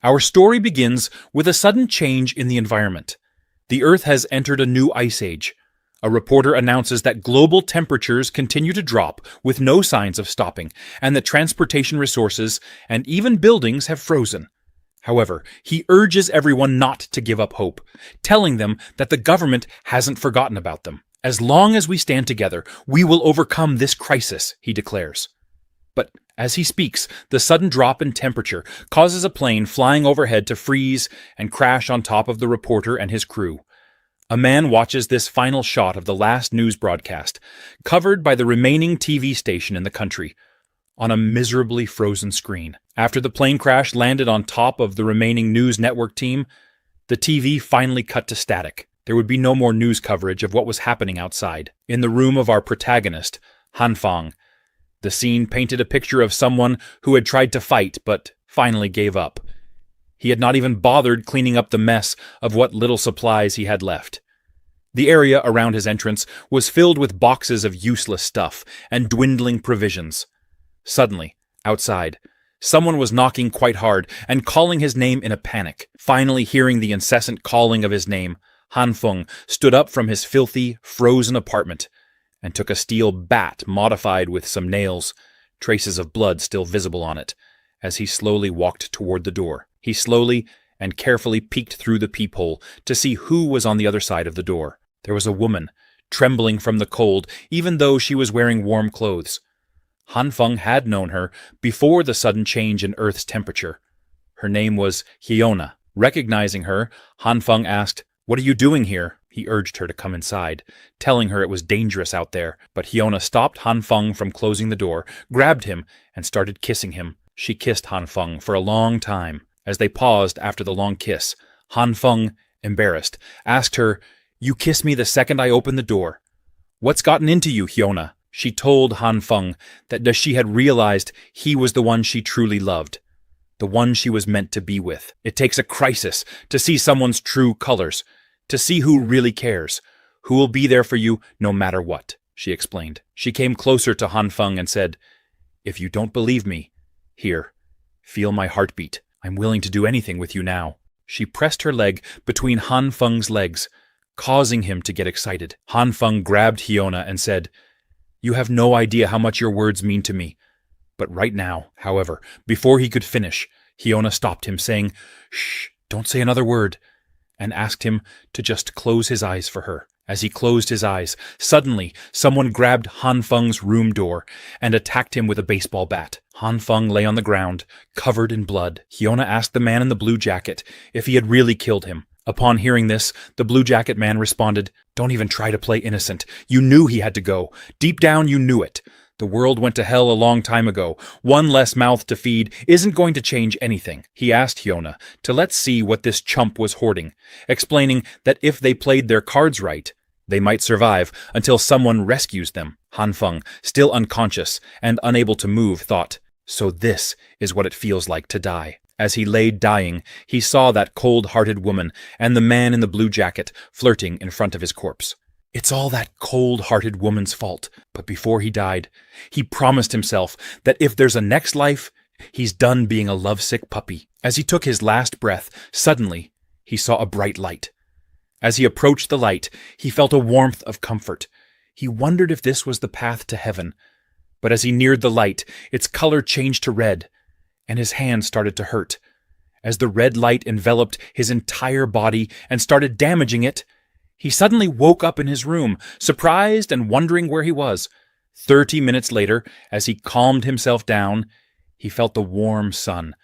Our story begins with a sudden change in the environment. The Earth has entered a new ice age. A reporter announces that global temperatures continue to drop with no signs of stopping, and that transportation resources and even buildings have frozen. However, he urges everyone not to give up hope, telling them that the government hasn't forgotten about them. As long as we stand together, we will overcome this crisis, he declares. But as he speaks, the sudden drop in temperature causes a plane flying overhead to freeze and crash on top of the reporter and his crew. A man watches this final shot of the last news broadcast, covered by the remaining TV station in the country, on a miserably frozen screen. After the plane crash landed on top of the remaining news network team, the TV finally cut to static. There would be no more news coverage of what was happening outside. In the room of our protagonist, Han Feng, the scene painted a picture of someone who had tried to fight but finally gave up. He had not even bothered cleaning up the mess of what little supplies he had left. The area around his entrance was filled with boxes of useless stuff and dwindling provisions. Suddenly, outside, someone was knocking quite hard and calling his name in a panic. Finally hearing the incessant calling of his name, Han Feng stood up from his filthy, frozen apartment and took a steel bat modified with some nails, traces of blood still visible on it, as he slowly walked toward the door. He slowly and carefully peeked through the peephole to see who was on the other side of the door. There was a woman, trembling from the cold, even though she was wearing warm clothes. Han Feng had known her before the sudden change in Earth's temperature. Her name was Hiona. Recognizing her, Han Feng asked, "What are you doing here?" He urged her to come inside, telling her it was dangerous out there. But Hiona stopped Han Feng from closing the door, grabbed him, and started kissing him. She kissed Han Feng for a long time. As they paused after the long kiss, Han Feng, embarrassed, asked her, "You kiss me the second I open the door. What's gotten into you, Hiona?" She told Han Feng that she had realized he was the one she truly loved, the one she was meant to be with. It takes a crisis to see someone's true colors, to see who really cares, who will be there for you no matter what, she explained. She came closer to Han Feng and said, "If you don't believe me, here, feel my heartbeat. I'm willing to do anything with you now." She pressed her leg between Han Feng's legs, causing him to get excited. Han Feng grabbed Hiona and said, "You have no idea how much your words mean to me." But right now, however, before he could finish, Hiona stopped him, saying, "Shh, don't say another word," and asked him to just close his eyes for her. As he closed his eyes, suddenly someone grabbed Han Feng's room door and attacked him with a baseball bat. Han Feng lay on the ground, covered in blood. Hiona asked the man in the blue jacket if he had really killed him. Upon hearing this, the blue jacket man responded, "Don't even try to play innocent. You knew he had to go. Deep down you knew it. The world went to hell a long time ago. One less mouth to feed isn't going to change anything." He asked Hiona to let's see what this chump was hoarding, explaining that if they played their cards right, they might survive until someone rescues them. Han Feng, still unconscious and unable to move, thought, "So this is what it feels like to die." As he lay dying, he saw that cold-hearted woman and the man in the blue jacket flirting in front of his corpse. It's all that cold-hearted woman's fault. But before he died, he promised himself that if there's a next life, he's done being a lovesick puppy. As he took his last breath, suddenly he saw a bright light. As he approached the light, he felt a warmth of comfort. He wondered if this was the path to heaven. But as he neared the light, its color changed to red, and his hand started to hurt. As the red light enveloped his entire body and started damaging it, he suddenly woke up in his room, surprised and wondering where he was. 30 minutes later, as he calmed himself down, he felt the warm sun,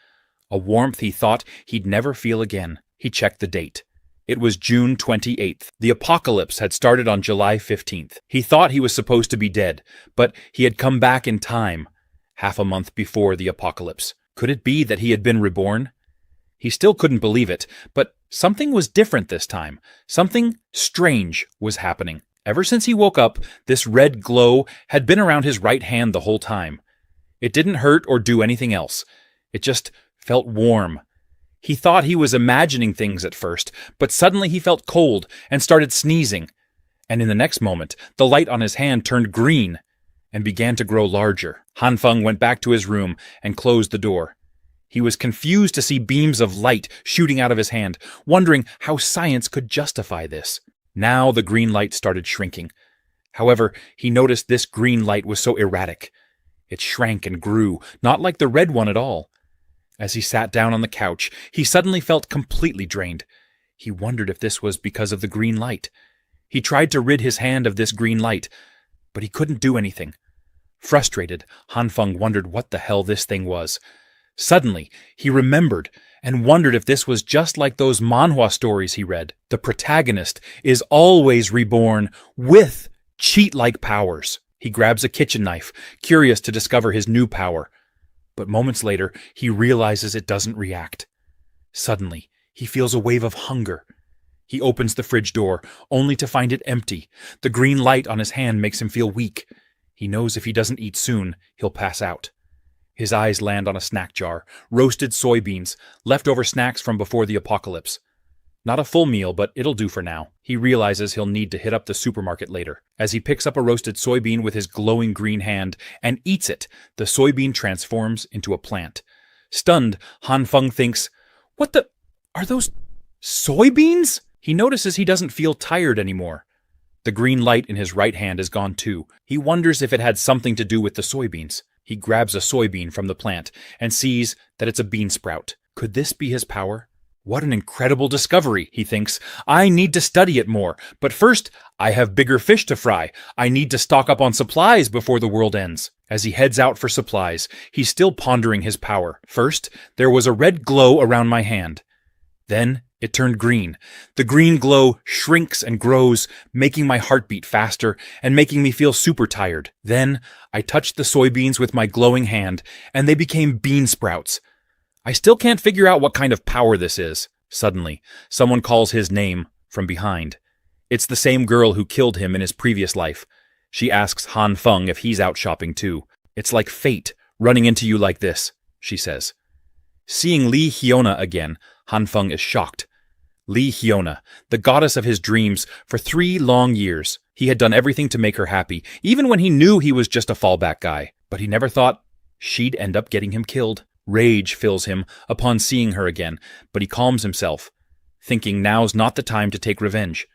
a warmth he thought he'd never feel again. He checked the date. It was June 28th. The apocalypse had started on July 15th. He thought he was supposed to be dead, but he had come back in time, half a month before the apocalypse. Could it be that he had been reborn? He still couldn't believe it, but something was different this time. Something strange was happening. Ever since he woke up, this red glow had been around his right hand the whole time. It didn't hurt or do anything else. It just felt warm. He thought he was imagining things at first, but suddenly he felt cold and started sneezing. And in the next moment, the light on his hand turned green and began to grow larger. Han Feng went back to his room and closed the door. He was confused to see beams of light shooting out of his hand, wondering how science could justify this. Now the green light started shrinking. However, he noticed this green light was so erratic. It shrank and grew, not like the red one at all. As he sat down on the couch, he suddenly felt completely drained. He wondered if this was because of the green light. He tried to rid his hand of this green light, but he couldn't do anything. Frustrated, Han Feng wondered what the hell this thing was. Suddenly, he remembered and wondered if this was just like those manhwa stories he read. The protagonist is always reborn with cheat-like powers. He grabs a kitchen knife, curious to discover his new power. But moments later, he realizes it doesn't react. Suddenly, he feels a wave of hunger. He opens the fridge door, only to find it empty. The green light on his hand makes him feel weak. He knows if he doesn't eat soon, he'll pass out. His eyes land on a snack jar, roasted soybeans, leftover snacks from before the apocalypse. Not a full meal, but it'll do for now. He realizes he'll need to hit up the supermarket later. As he picks up a roasted soybean with his glowing green hand and eats it, the soybean transforms into a plant. Stunned, Han Feng thinks, "What the? Are those soybeans?" He notices he doesn't feel tired anymore. The green light in his right hand is gone too. He wonders if it had something to do with the soybeans. He grabs a soybean from the plant and sees that it's a bean sprout. Could this be his power? What an incredible discovery, he thinks. I need to study it more. But first, I have bigger fish to fry. I need to stock up on supplies before the world ends. As he heads out for supplies, he's still pondering his power. First, there was a red glow around my hand. Then it turned green. The green glow shrinks and grows, making my heart beat faster and making me feel super tired. Then I touched the soybeans with my glowing hand, and they became bean sprouts. I still can't figure out what kind of power this is. Suddenly, someone calls his name from behind. It's the same girl who killed him in his previous life. She asks Han Feng if he's out shopping too. "It's like fate, running into you like this," she says. Seeing Li Hiona again, Han Feng is shocked. Li Hiona, the goddess of his dreams, for 3 long years. He had done everything to make her happy, even when he knew he was just a fallback guy. But he never thought she'd end up getting him killed. Rage fills him upon seeing her again, but he calms himself, thinking now's not the time to take revenge.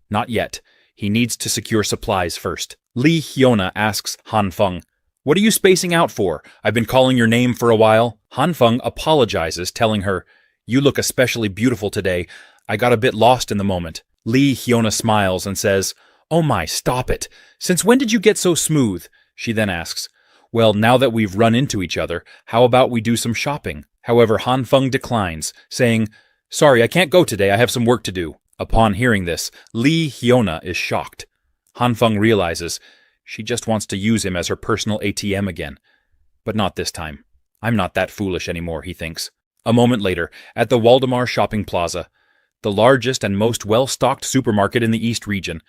Not yet. He needs to secure supplies first. Li Hiona asks Han Feng, "What are you spacing out for? I've been calling your name for a while." Han Feng apologizes, telling her, "You look especially beautiful today. I got a bit lost in the moment." Li Hiona smiles and says, "Oh my, stop it. Since when did you get so smooth?" She then asks, "Well, now that we've run into each other, how about we do some shopping?" However, Han Feng declines, saying, "Sorry, I can't go today. I have some work to do." Upon hearing this, Li Hiona is shocked. Han Feng realizes she just wants to use him as her personal ATM again. But not this time. I'm not that foolish anymore, he thinks. A moment later, at the Waldemar Shopping Plaza, the largest and most well-stocked supermarket in the East region,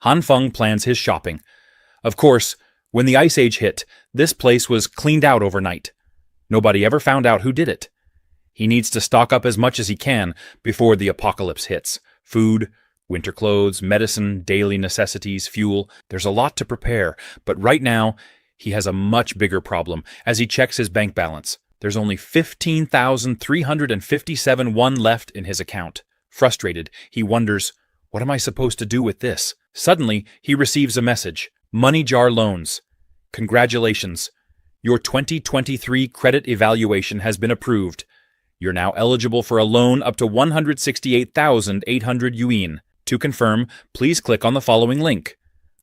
Han Feng plans his shopping. Of course, when the Ice Age hit, this place was cleaned out overnight. Nobody ever found out who did it. He needs to stock up as much as he can before the apocalypse hits. Food, winter clothes, medicine, daily necessities, fuel. There's a lot to prepare, but right now, he has a much bigger problem as he checks his bank balance. There's only 15,357 won left in his account. Frustrated, he wonders, what am I supposed to do with this? Suddenly, he receives a message. Money Jar Loans. Congratulations. Your 2023 credit evaluation has been approved. You're now eligible for a loan up to 168,800 yuan. To confirm, please click on the following link.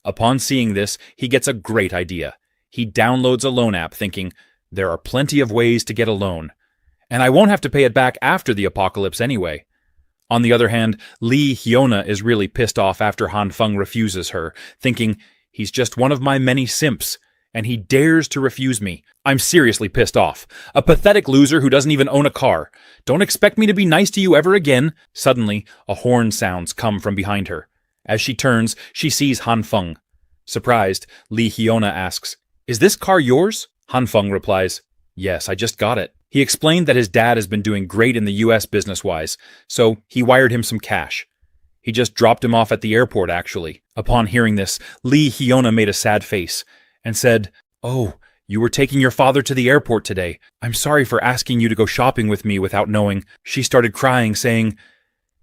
Upon seeing this, he gets a great idea. He downloads a loan app thinking, there are plenty of ways to get a loan. And I won't have to pay it back after the apocalypse anyway. On the other hand, Li Hiona is really pissed off after Han Feng refuses her, thinking, he's just one of my many simps, and he dares to refuse me. I'm seriously pissed off. A pathetic loser who doesn't even own a car. Don't expect me to be nice to you ever again. Suddenly, a horn sounds come from behind her. As she turns, she sees Han Feng. Surprised, Li Hiona asks, "Is this car yours?" Han Feng replies, "Yes, I just got it." He explained that his dad has been doing great in the US business-wise, so he wired him some cash. He just dropped him off at the airport, actually. Upon hearing this, Li Hiona made a sad face and said, "Oh, You were taking your father to the airport today. I'm sorry for asking you to go shopping with me without knowing. She started crying, saying,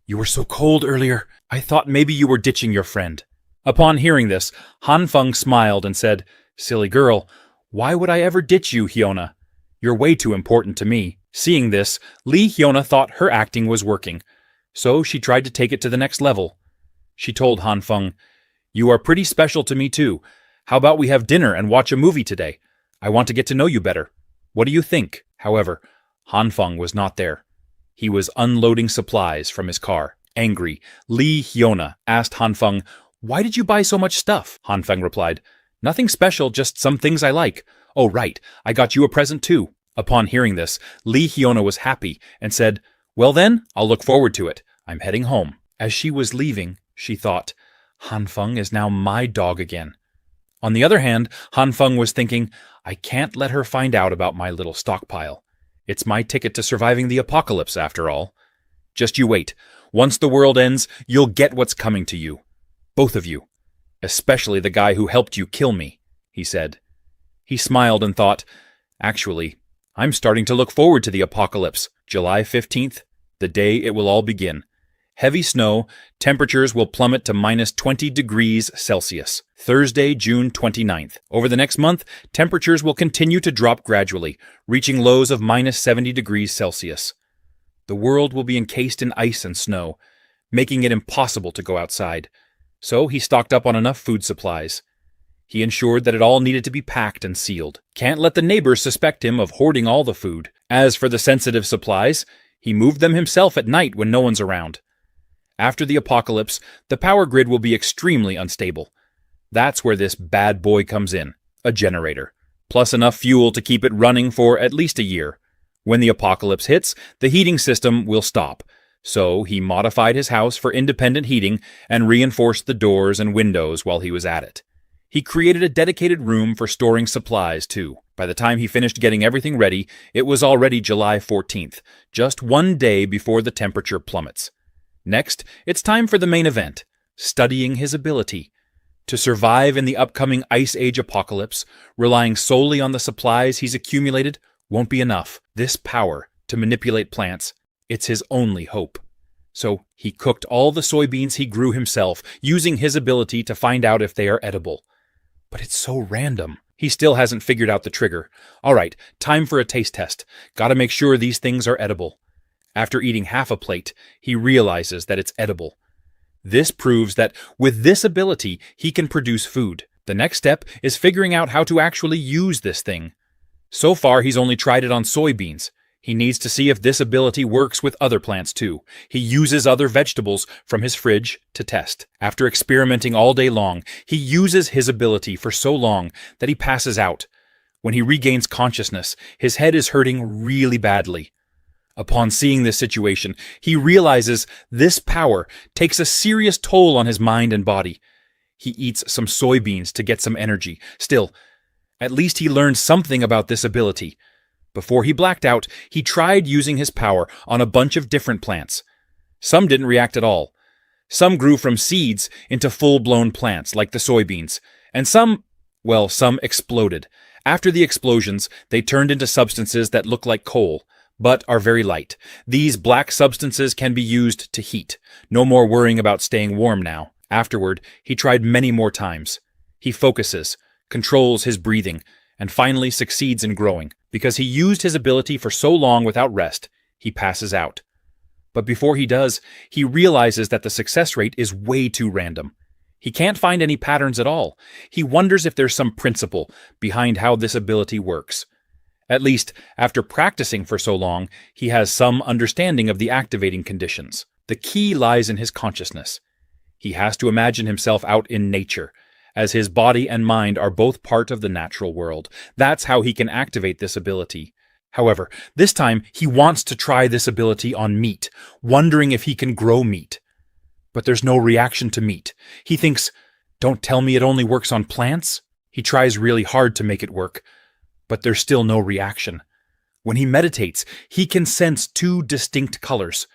You were so cold earlier. I thought maybe you were ditching your friend. Upon hearing this, Han Feng smiled and said, Silly girl, why would I ever ditch you, Hiona? You're way too important to me. Seeing this, Hiona thought her acting was working, so she tried to take it to the next level. She told Han Feng, You are pretty special to me too. How about we have dinner and watch a movie today? I want to get to know you better. What do you think? However, Han Feng was not there. He was unloading supplies from his car. Angry, Hiona asked Han Feng, Why did you buy so much stuff? Han Feng replied, Nothing special, just some things I like. Oh right, I got you a present too. Upon hearing this, Hiona was happy and said, Well then, I'll look forward to it. I'm heading home. As she was leaving, she thought, Han Feng is now my dog again. On the other hand, Han Feng was thinking, I can't let her find out about my little stockpile. It's my ticket to surviving the apocalypse, after all. Just you wait. Once the world ends, you'll get what's coming to you. Both of you. Especially the guy who helped you kill me, he said. He smiled and thought, Actually, I'm starting to look forward to the apocalypse. July 15th, the day it will all begin. Heavy snow, temperatures will plummet to minus 20 degrees Celsius. Thursday, June 29th. Over the next month, temperatures will continue to drop gradually, reaching lows of minus 70 degrees Celsius. The world will be encased in ice and snow, making it impossible to go outside. So he stocked up on enough food supplies. He ensured that it all needed to be packed and sealed. Can't let the neighbors suspect him of hoarding all the food. As for the sensitive supplies, he moved them himself at night when no one's around. After the apocalypse, the power grid will be extremely unstable. That's where this bad boy comes in, a generator, plus enough fuel to keep it running for at least a year. When the apocalypse hits, the heating system will stop, so he modified his house for independent heating and reinforced the doors and windows while he was at it. He created a dedicated room for storing supplies, too. By the time he finished getting everything ready, it was already July 14th, just one day before the temperature plummets. Next, it's time for the main event, studying his ability. To survive in the upcoming Ice Age apocalypse, relying solely on the supplies he's accumulated won't be enough. This power to manipulate plants, it's his only hope. So he cooked all the soybeans he grew himself, using his ability to find out if they are edible. But it's so random. He still hasn't figured out the trigger. All right, time for a taste test. Gotta make sure these things are edible. After eating half a plate, he realizes that it's edible. This proves that with this ability, he can produce food. The next step is figuring out how to actually use this thing. So far, he's only tried it on soybeans. He needs to see if this ability works with other plants too. He uses other vegetables from his fridge to test. After experimenting all day long, he uses his ability for so long that he passes out. When he regains consciousness, his head is hurting really badly. Upon seeing this situation, he realizes this power takes a serious toll on his mind and body. He eats some soybeans to get some energy. Still, at least he learned something about this ability. Before he blacked out, he tried using his power on a bunch of different plants. Some didn't react at all. Some grew from seeds into full-blown plants, like the soybeans. And some exploded. After the explosions, they turned into substances that look like coal, but are very light. These black substances can be used to heat. No more worrying about staying warm now. Afterward, he tried many more times. He focuses, controls his breathing, and finally succeeds in growing. Because he used his ability for so long without rest, he passes out. But before he does, he realizes that the success rate is way too random. He can't find any patterns at all. He wonders if there's some principle behind how this ability works. At least, after practicing for so long, he has some understanding of the activating conditions. The key lies in his consciousness. He has to imagine himself out in nature, as his body and mind are both part of the natural world. That's how he can activate this ability. However, this time he wants to try this ability on meat, wondering if he can grow meat. But there's no reaction to meat. He thinks, don't tell me it only works on plants? He tries really hard to make it work, but there's still no reaction. When he meditates, he can sense two distinct colors,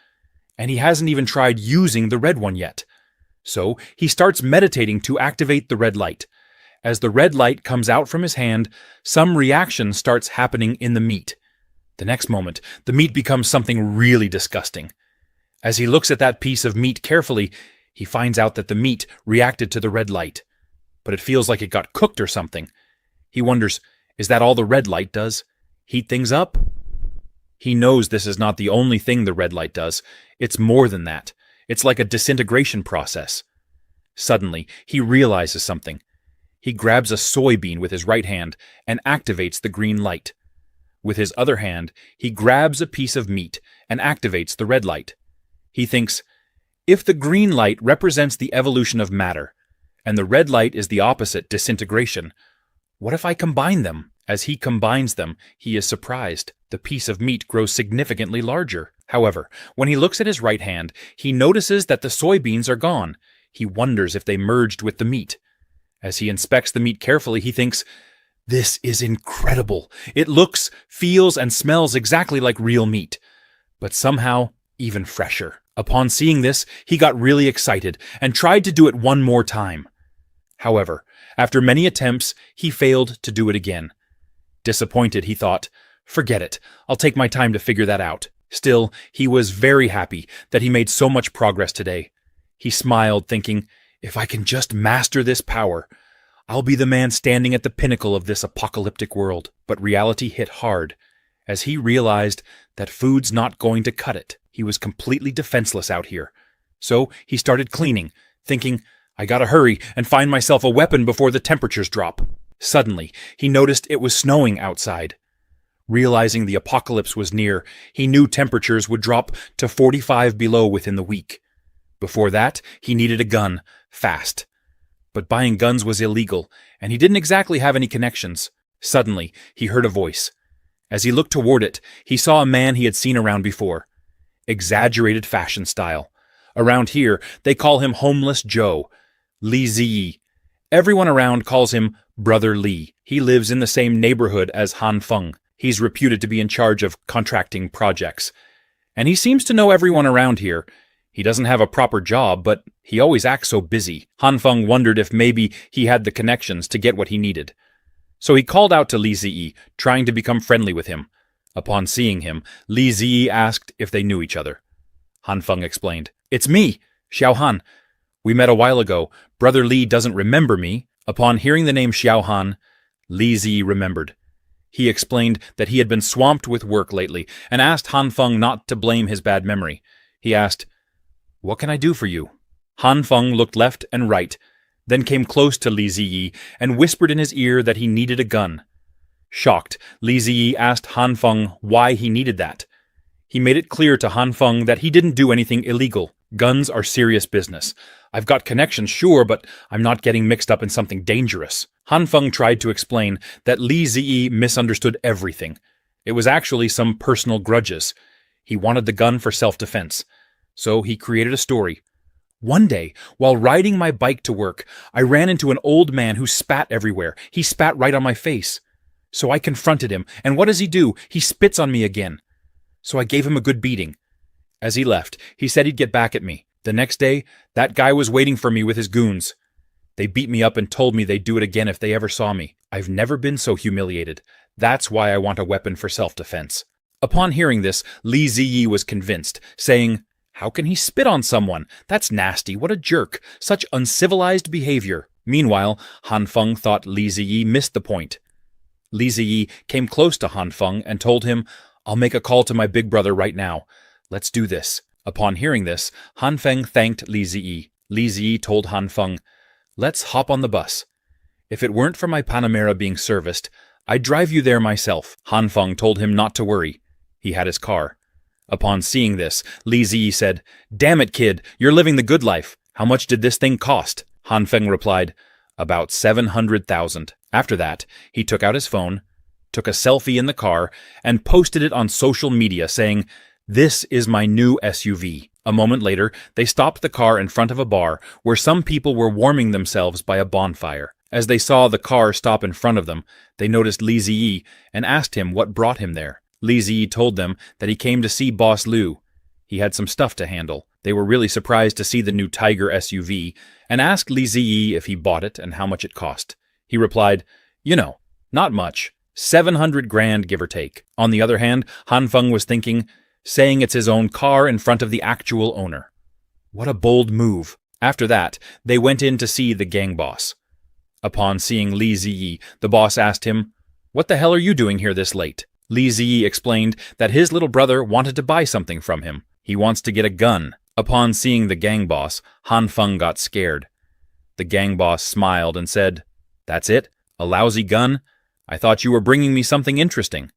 and he hasn't even tried using the red one yet. So he starts meditating to activate the red light. As the red light comes out from his hand, some reaction starts happening in the meat. The next moment, the meat becomes something really disgusting. As he looks at that piece of meat carefully, he finds out that the meat reacted to the red light. But it feels like it got cooked or something. He wonders, is that all the red light does? Heat things up? He knows this is not the only thing the red light does. It's more than that. It's like a disintegration process. Suddenly, he realizes something. He grabs a soybean with his right hand and activates the green light. With his other hand, he grabs a piece of meat and activates the red light. He thinks, if the green light represents the evolution of matter, and the red light is the opposite, disintegration, what if I combine them? As he combines them, he is surprised. The piece of meat grows significantly larger. However, when he looks at his right hand, he notices that the soybeans are gone. He wonders if they merged with the meat. As he inspects the meat carefully, he thinks, this is incredible. It looks, feels, and smells exactly like real meat, but somehow even fresher. Upon seeing this, he got really excited and tried to do it one more time. However, after many attempts, he failed to do it again. Disappointed, he thought, forget it, I'll take my time to figure that out. Still, he was very happy that he made so much progress today. He smiled, thinking, if I can just master this power, I'll be the man standing at the pinnacle of this apocalyptic world. But reality hit hard, as he realized that food's not going to cut it. He was completely defenseless out here. So he started cleaning, thinking, I gotta hurry and find myself a weapon before the temperatures drop. Suddenly, he noticed it was snowing outside. Realizing the apocalypse was near, he knew temperatures would drop to 45 below within the week. Before that, he needed a gun, fast. But buying guns was illegal, and he didn't exactly have any connections. Suddenly, he heard a voice. As he looked toward it, he saw a man he had seen around before. Exaggerated fashion style. Around here, they call him Homeless Joe, Lee Ziyi. Everyone around calls him Brother Lee. He lives in the same neighborhood as Han Feng. He's reputed to be in charge of contracting projects. And he seems to know everyone around here. He doesn't have a proper job, but he always acts so busy. Han Feng wondered if maybe he had the connections to get what he needed. So he called out to Li Ziyi, trying to become friendly with him. Upon seeing him, Li Ziyi asked if they knew each other. Han Feng explained, It's me, Xiao Han. We met a while ago. Brother Li doesn't remember me. Upon hearing the name Xiao Han, Li Ziyi remembered. He explained that he had been swamped with work lately and asked Han Feng not to blame his bad memory. He asked, What can I do for you? Han Feng looked left and right, then came close to Li Ziyi and whispered in his ear that he needed a gun. Shocked, Li Ziyi asked Han Feng why he needed that. He made it clear to Han Feng that he didn't do anything illegal. Guns are serious business. I've got connections, sure, but I'm not getting mixed up in something dangerous. Han Feng tried to explain that Li Ziyi misunderstood everything. It was actually some personal grudges. He wanted the gun for self-defense. So he created a story. One day, while riding my bike to work, I ran into an old man who spat everywhere. He spat right on my face. So I confronted him, and what does he do? He spits on me again. So I gave him a good beating. As he left, he said he'd get back at me. The next day, that guy was waiting for me with his goons. They beat me up and told me they'd do it again if they ever saw me. I've never been so humiliated. That's why I want a weapon for self-defense. Upon hearing this, Li Ziyi was convinced, saying, How can he spit on someone? That's nasty. What a jerk. Such uncivilized behavior. Meanwhile, Han Feng thought Li Ziyi missed the point. Li Ziyi came close to Han Feng and told him, I'll make a call to my big brother right now. Let's do this. Upon hearing this, Han Feng thanked Li Ziyi. Li Ziyi told Han Feng, Let's hop on the bus. If it weren't for my Panamera being serviced, I'd drive you there myself. Han Feng told him not to worry. He had his car. Upon seeing this, Li Ziyi said, Damn it, kid, you're living the good life. How much did this thing cost? Han Feng replied, About 700,000. After that, he took out his phone, took a selfie in the car, and posted it on social media saying, This is my new SUV. A moment later, they stopped the car in front of a bar where some people were warming themselves by a bonfire. As they saw the car stop in front of them, they noticed Li Ziyi and asked him what brought him there. Li Ziyi told them that he came to see Boss Liu. He had some stuff to handle. They were really surprised to see the new Tiger SUV and asked Li Ziyi if he bought it and how much it cost. He replied, not much. 700 grand, give or take. On the other hand, Han Feng was thinking, saying it's his own car in front of the actual owner. What a bold move. After that, they went in to see the gang boss. Upon seeing Li Ziyi, the boss asked him, "What the hell are you doing here this late?" Li Ziyi explained that his little brother wanted to buy something from him. He wants to get a gun. Upon seeing the gang boss, Han Feng got scared. The gang boss smiled and said, "That's it? A lousy gun? I thought you were bringing me something interesting."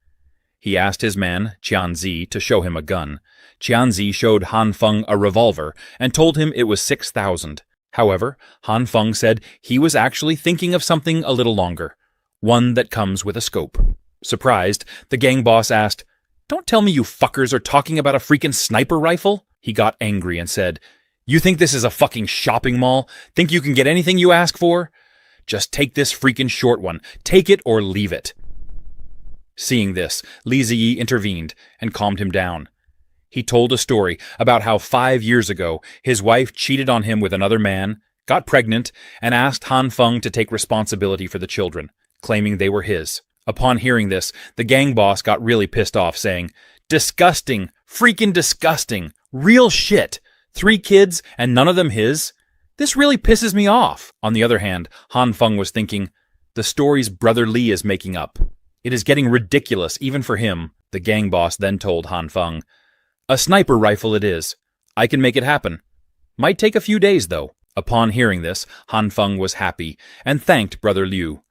He asked his man, Qianzi, to show him a gun. Qianzi showed Han Feng a revolver and told him it was 6,000. However, Han Feng said he was actually thinking of something a little longer, one that comes with a scope. Surprised, the gang boss asked, "Don't tell me you fuckers are talking about a freaking sniper rifle?" He got angry and said, "You think this is a fucking shopping mall? Think you can get anything you ask for? Just take this freaking short one. Take it or leave it." Seeing this, Li Ziyi intervened and calmed him down. He told a story about how 5 years ago his wife cheated on him with another man, got pregnant, and asked Han Feng to take responsibility for the children, claiming they were his. Upon hearing this, the gang boss got really pissed off, saying, "Disgusting! Freaking disgusting! Real shit! 3 kids and none of them his? This really pisses me off." On the other hand, Han Feng was thinking, the stories Brother Li is making up. It is getting ridiculous even for him. The gang boss then told Han Feng, "A sniper rifle it is. I can make it happen. Might take a few days, though." Upon hearing this, Han Feng was happy and thanked Brother Liu.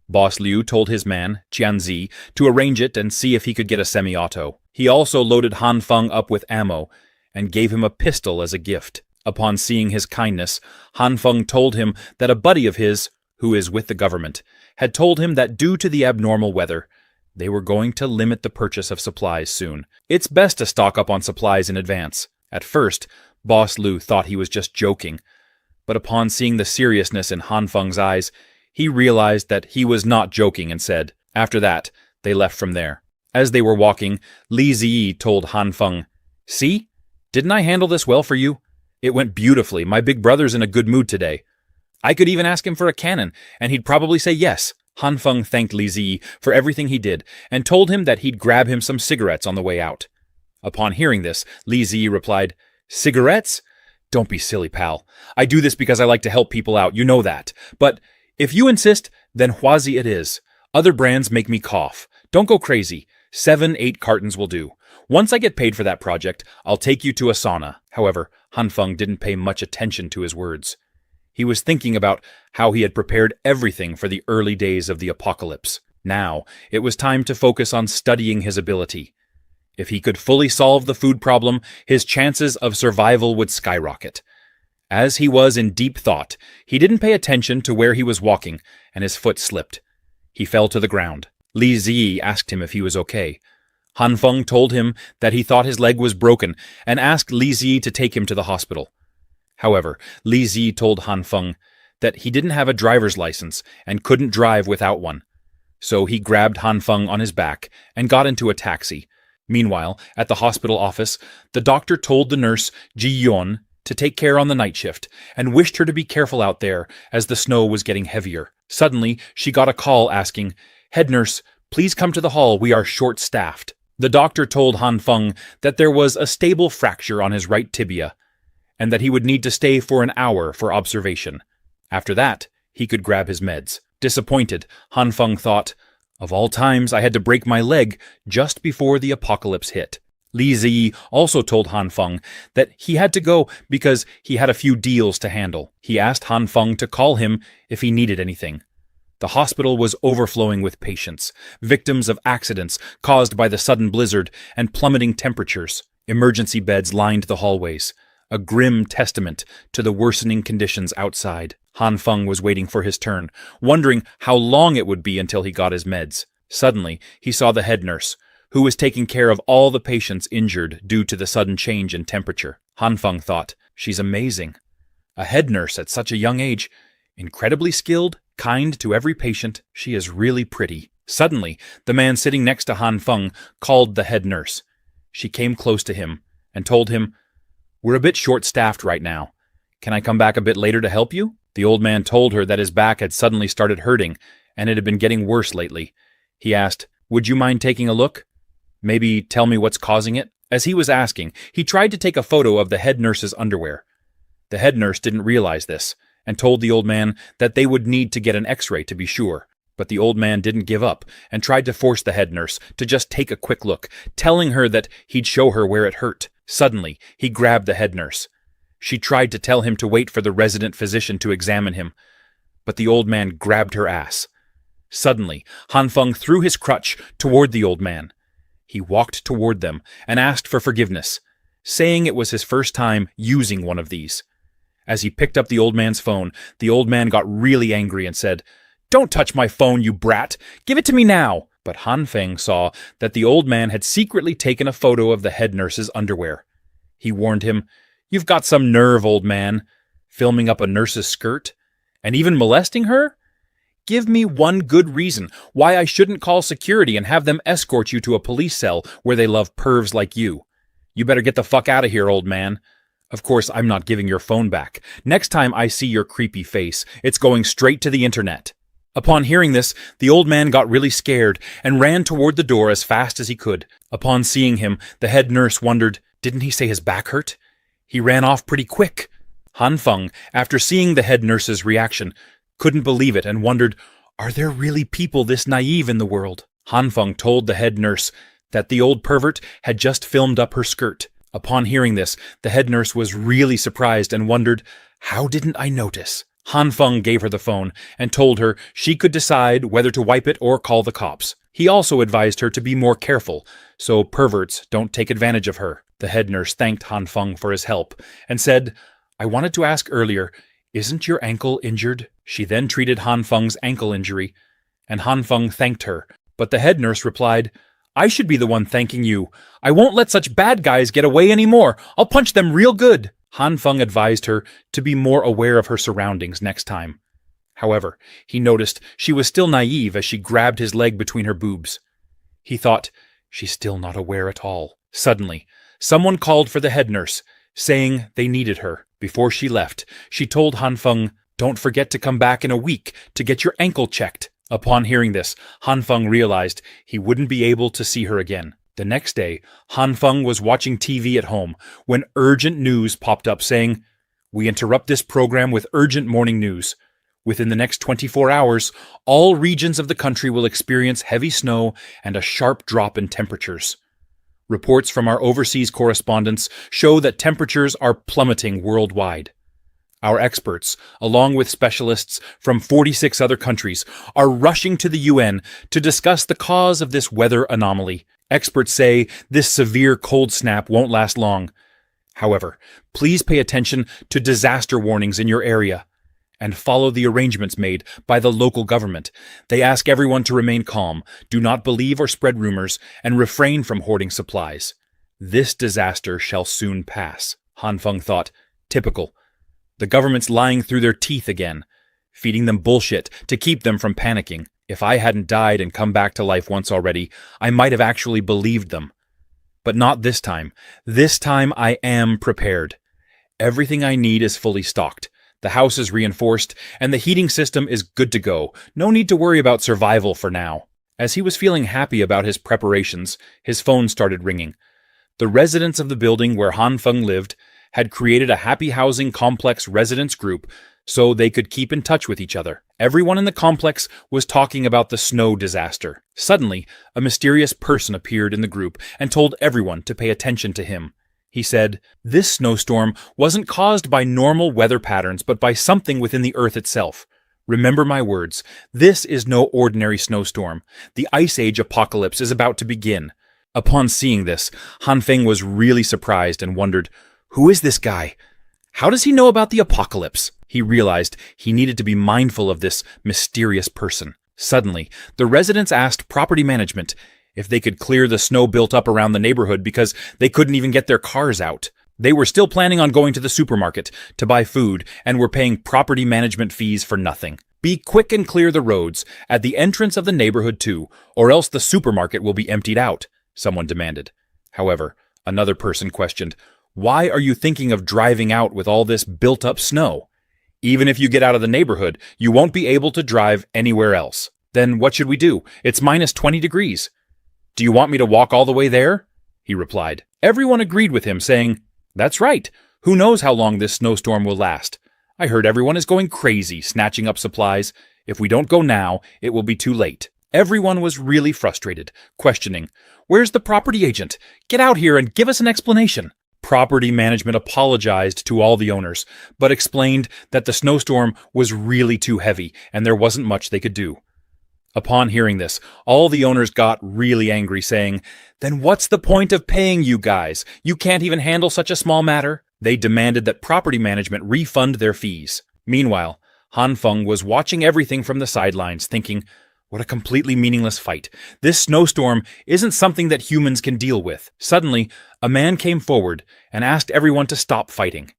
Boss Liu told his man, Qianzi, to arrange it and see if he could get a semi-auto. He also loaded Han Feng up with ammo and gave him a pistol as a gift. Upon seeing his kindness, Han Feng told him that a buddy of his, who is with the government, had told him that due to the abnormal weather, they were going to limit the purchase of supplies soon. It's best to stock up on supplies in advance. At first, Boss Liu thought he was just joking, but upon seeing the seriousness in Han Feng's eyes, he realized that he was not joking and said, after that, they left from there. As they were walking, Li Ziyi told Han Feng, "See? Didn't I handle this well for you? It went beautifully. My big brother's in a good mood today. I could even ask him for a cannon, and he'd probably say yes." Han Feng thanked Li Ziyi for everything he did, and told him that he'd grab him some cigarettes on the way out. Upon hearing this, Li Ziyi replied, "Cigarettes? Don't be silly, pal. I do this because I like to help people out, you know that. But if you insist, then Huazi it is. Other brands make me cough. Don't go crazy. 7, 8 cartons will do. Once I get paid for that project, I'll take you to a sauna." However, Han Feng didn't pay much attention to his words. He was thinking about how he had prepared everything for the early days of the apocalypse. Now, it was time to focus on studying his ability. If he could fully solve the food problem, his chances of survival would skyrocket. As he was in deep thought, he didn't pay attention to where he was walking, and his foot slipped. He fell to the ground. Li Ziyi asked him if he was okay. Han Feng told him that he thought his leg was broken and asked Li Ziyi to take him to the hospital. However, Li Ziyi told Han Feng that he didn't have a driver's license and couldn't drive without one. So he grabbed Han Feng on his back and got into a taxi. Meanwhile, at the hospital office, the doctor told the nurse, Ji Yon, to take care on the night shift and wished her to be careful out there as the snow was getting heavier. Suddenly, she got a call asking, "Head nurse, please come to the hall, we are short-staffed." The doctor told Han Feng that there was a stable fracture on his right tibia, and that he would need to stay for an hour for observation. After that, he could grab his meds. Disappointed, Han Feng thought, "Of all times, I had to break my leg just before the apocalypse hit." Li Ziyi also told Han Feng that he had to go because he had a few deals to handle. He asked Han Feng to call him if he needed anything. The hospital was overflowing with patients, victims of accidents caused by the sudden blizzard and plummeting temperatures. Emergency beds lined the hallways, a grim testament to the worsening conditions outside. Han Feng was waiting for his turn, wondering how long it would be until he got his meds. Suddenly, he saw the head nurse, who was taking care of all the patients injured due to the sudden change in temperature. Han Feng thought, "She's amazing. A head nurse at such a young age, incredibly skilled, kind to every patient. She is really pretty." Suddenly, the man sitting next to Han Feng called the head nurse. She came close to him and told him, "We're a bit short-staffed right now. Can I come back a bit later to help you?" The old man told her that his back had suddenly started hurting, and it had been getting worse lately. He asked, "Would you mind taking a look? Maybe tell me what's causing it?" As he was asking, he tried to take a photo of the head nurse's underwear. The head nurse didn't realize this, and told the old man that they would need to get an x-ray to be sure. But the old man didn't give up, and tried to force the head nurse to just take a quick look, telling her that he'd show her where it hurt. Suddenly, he grabbed the head nurse. She tried to tell him to wait for the resident physician to examine him, but the old man grabbed her ass. Suddenly, Han Feng threw his crutch toward the old man. He walked toward them and asked for forgiveness, saying it was his first time using one of these. As he picked up the old man's phone, the old man got really angry and said, "Don't touch my phone, you brat! Give it to me now!" But Han Feng saw that the old man had secretly taken a photo of the head nurse's underwear. He warned him, "You've got some nerve, old man. Filming up a nurse's skirt? And even molesting her? Give me one good reason why I shouldn't call security and have them escort you to a police cell where they love pervs like you. You better get the fuck out of here, old man. Of course, I'm not giving your phone back. Next time I see your creepy face, it's going straight to the internet." Upon hearing this, the old man got really scared and ran toward the door as fast as he could. Upon seeing him, the head nurse wondered, didn't he say his back hurt? He ran off pretty quick. Han Feng, after seeing the head nurse's reaction, couldn't believe it and wondered, are there really people this naive in the world? Han Feng told the head nurse that the old pervert had just filmed up her skirt. Upon hearing this, the head nurse was really surprised and wondered, how didn't I notice? Han Feng gave her the phone and told her she could decide whether to wipe it or call the cops. He also advised her to be more careful, so perverts don't take advantage of her. The head nurse thanked Han Feng for his help and said, I wanted to ask earlier, isn't your ankle injured? She then treated Han Feng's ankle injury, and Han Feng thanked her. But the head nurse replied, I should be the one thanking you. I won't let such bad guys get away anymore. I'll punch them real good. Han Feng advised her to be more aware of her surroundings next time. However, he noticed she was still naive as she grabbed his leg between her boobs. He thought, she's still not aware at all. Suddenly, someone called for the head nurse, saying they needed her. Before she left, she told Han Feng, don't forget to come back in a week to get your ankle checked. Upon hearing this, Han Feng realized he wouldn't be able to see her again. The next day, Han Feng was watching TV at home when urgent news popped up saying, we interrupt this program with urgent morning news. Within the next 24 hours, all regions of the country will experience heavy snow and a sharp drop in temperatures. Reports from our overseas correspondents show that temperatures are plummeting worldwide. Our experts, along with specialists from 46 other countries, are rushing to the UN to discuss the cause of this weather anomaly. Experts say this severe cold snap won't last long. However, please pay attention to disaster warnings in your area and follow the arrangements made by the local government. They ask everyone to remain calm, do not believe or spread rumors, and refrain from hoarding supplies. This disaster shall soon pass. Han Feng thought, typical. The government's lying through their teeth again, feeding them bullshit to keep them from panicking. If I hadn't died and come back to life once already, I might have actually believed them. But not this time. This time I am prepared. Everything I need is fully stocked. The house is reinforced, and the heating system is good to go. No need to worry about survival for now. As he was feeling happy about his preparations, his phone started ringing. The residents of the building where Han Feng lived had created a happy housing complex residence group so they could keep in touch with each other. Everyone in the complex was talking about the snow disaster. Suddenly, a mysterious person appeared in the group and told everyone to pay attention to him. He said, this snowstorm wasn't caused by normal weather patterns, but by something within the earth itself. Remember my words. This is no ordinary snowstorm. The Ice Age apocalypse is about to begin. Upon seeing this, Han Feng was really surprised and wondered, who is this guy? How does he know about the apocalypse? He realized he needed to be mindful of this mysterious person. Suddenly, the residents asked property management if they could clear the snow built up around the neighborhood because they couldn't even get their cars out. They were still planning on going to the supermarket to buy food and were paying property management fees for nothing. Be quick and clear the roads at the entrance of the neighborhood too, or else the supermarket will be emptied out, someone demanded. However, another person questioned, why are you thinking of driving out with all this built-up snow? Even if you get out of the neighborhood, you won't be able to drive anywhere else. Then what should we do? It's minus 20 degrees. Do you want me to walk all the way there? He replied. Everyone agreed with him, saying, That's right. Who knows how long this snowstorm will last? I heard everyone is going crazy, snatching up supplies. If we don't go now, it will be too late. Everyone was really frustrated, questioning, Where's the property agent? Get out here and give us an explanation. Property management apologized to all the owners, but explained that the snowstorm was really too heavy and there wasn't much they could do. Upon hearing this, all the owners got really angry, saying, Then what's the point of paying you guys? You can't even handle such a small matter. They demanded that property management refund their fees. Meanwhile, Han Feng was watching everything from the sidelines, thinking, What a completely meaningless fight. This snowstorm isn't something that humans can deal with. Suddenly, a man came forward and asked everyone to stop fighting.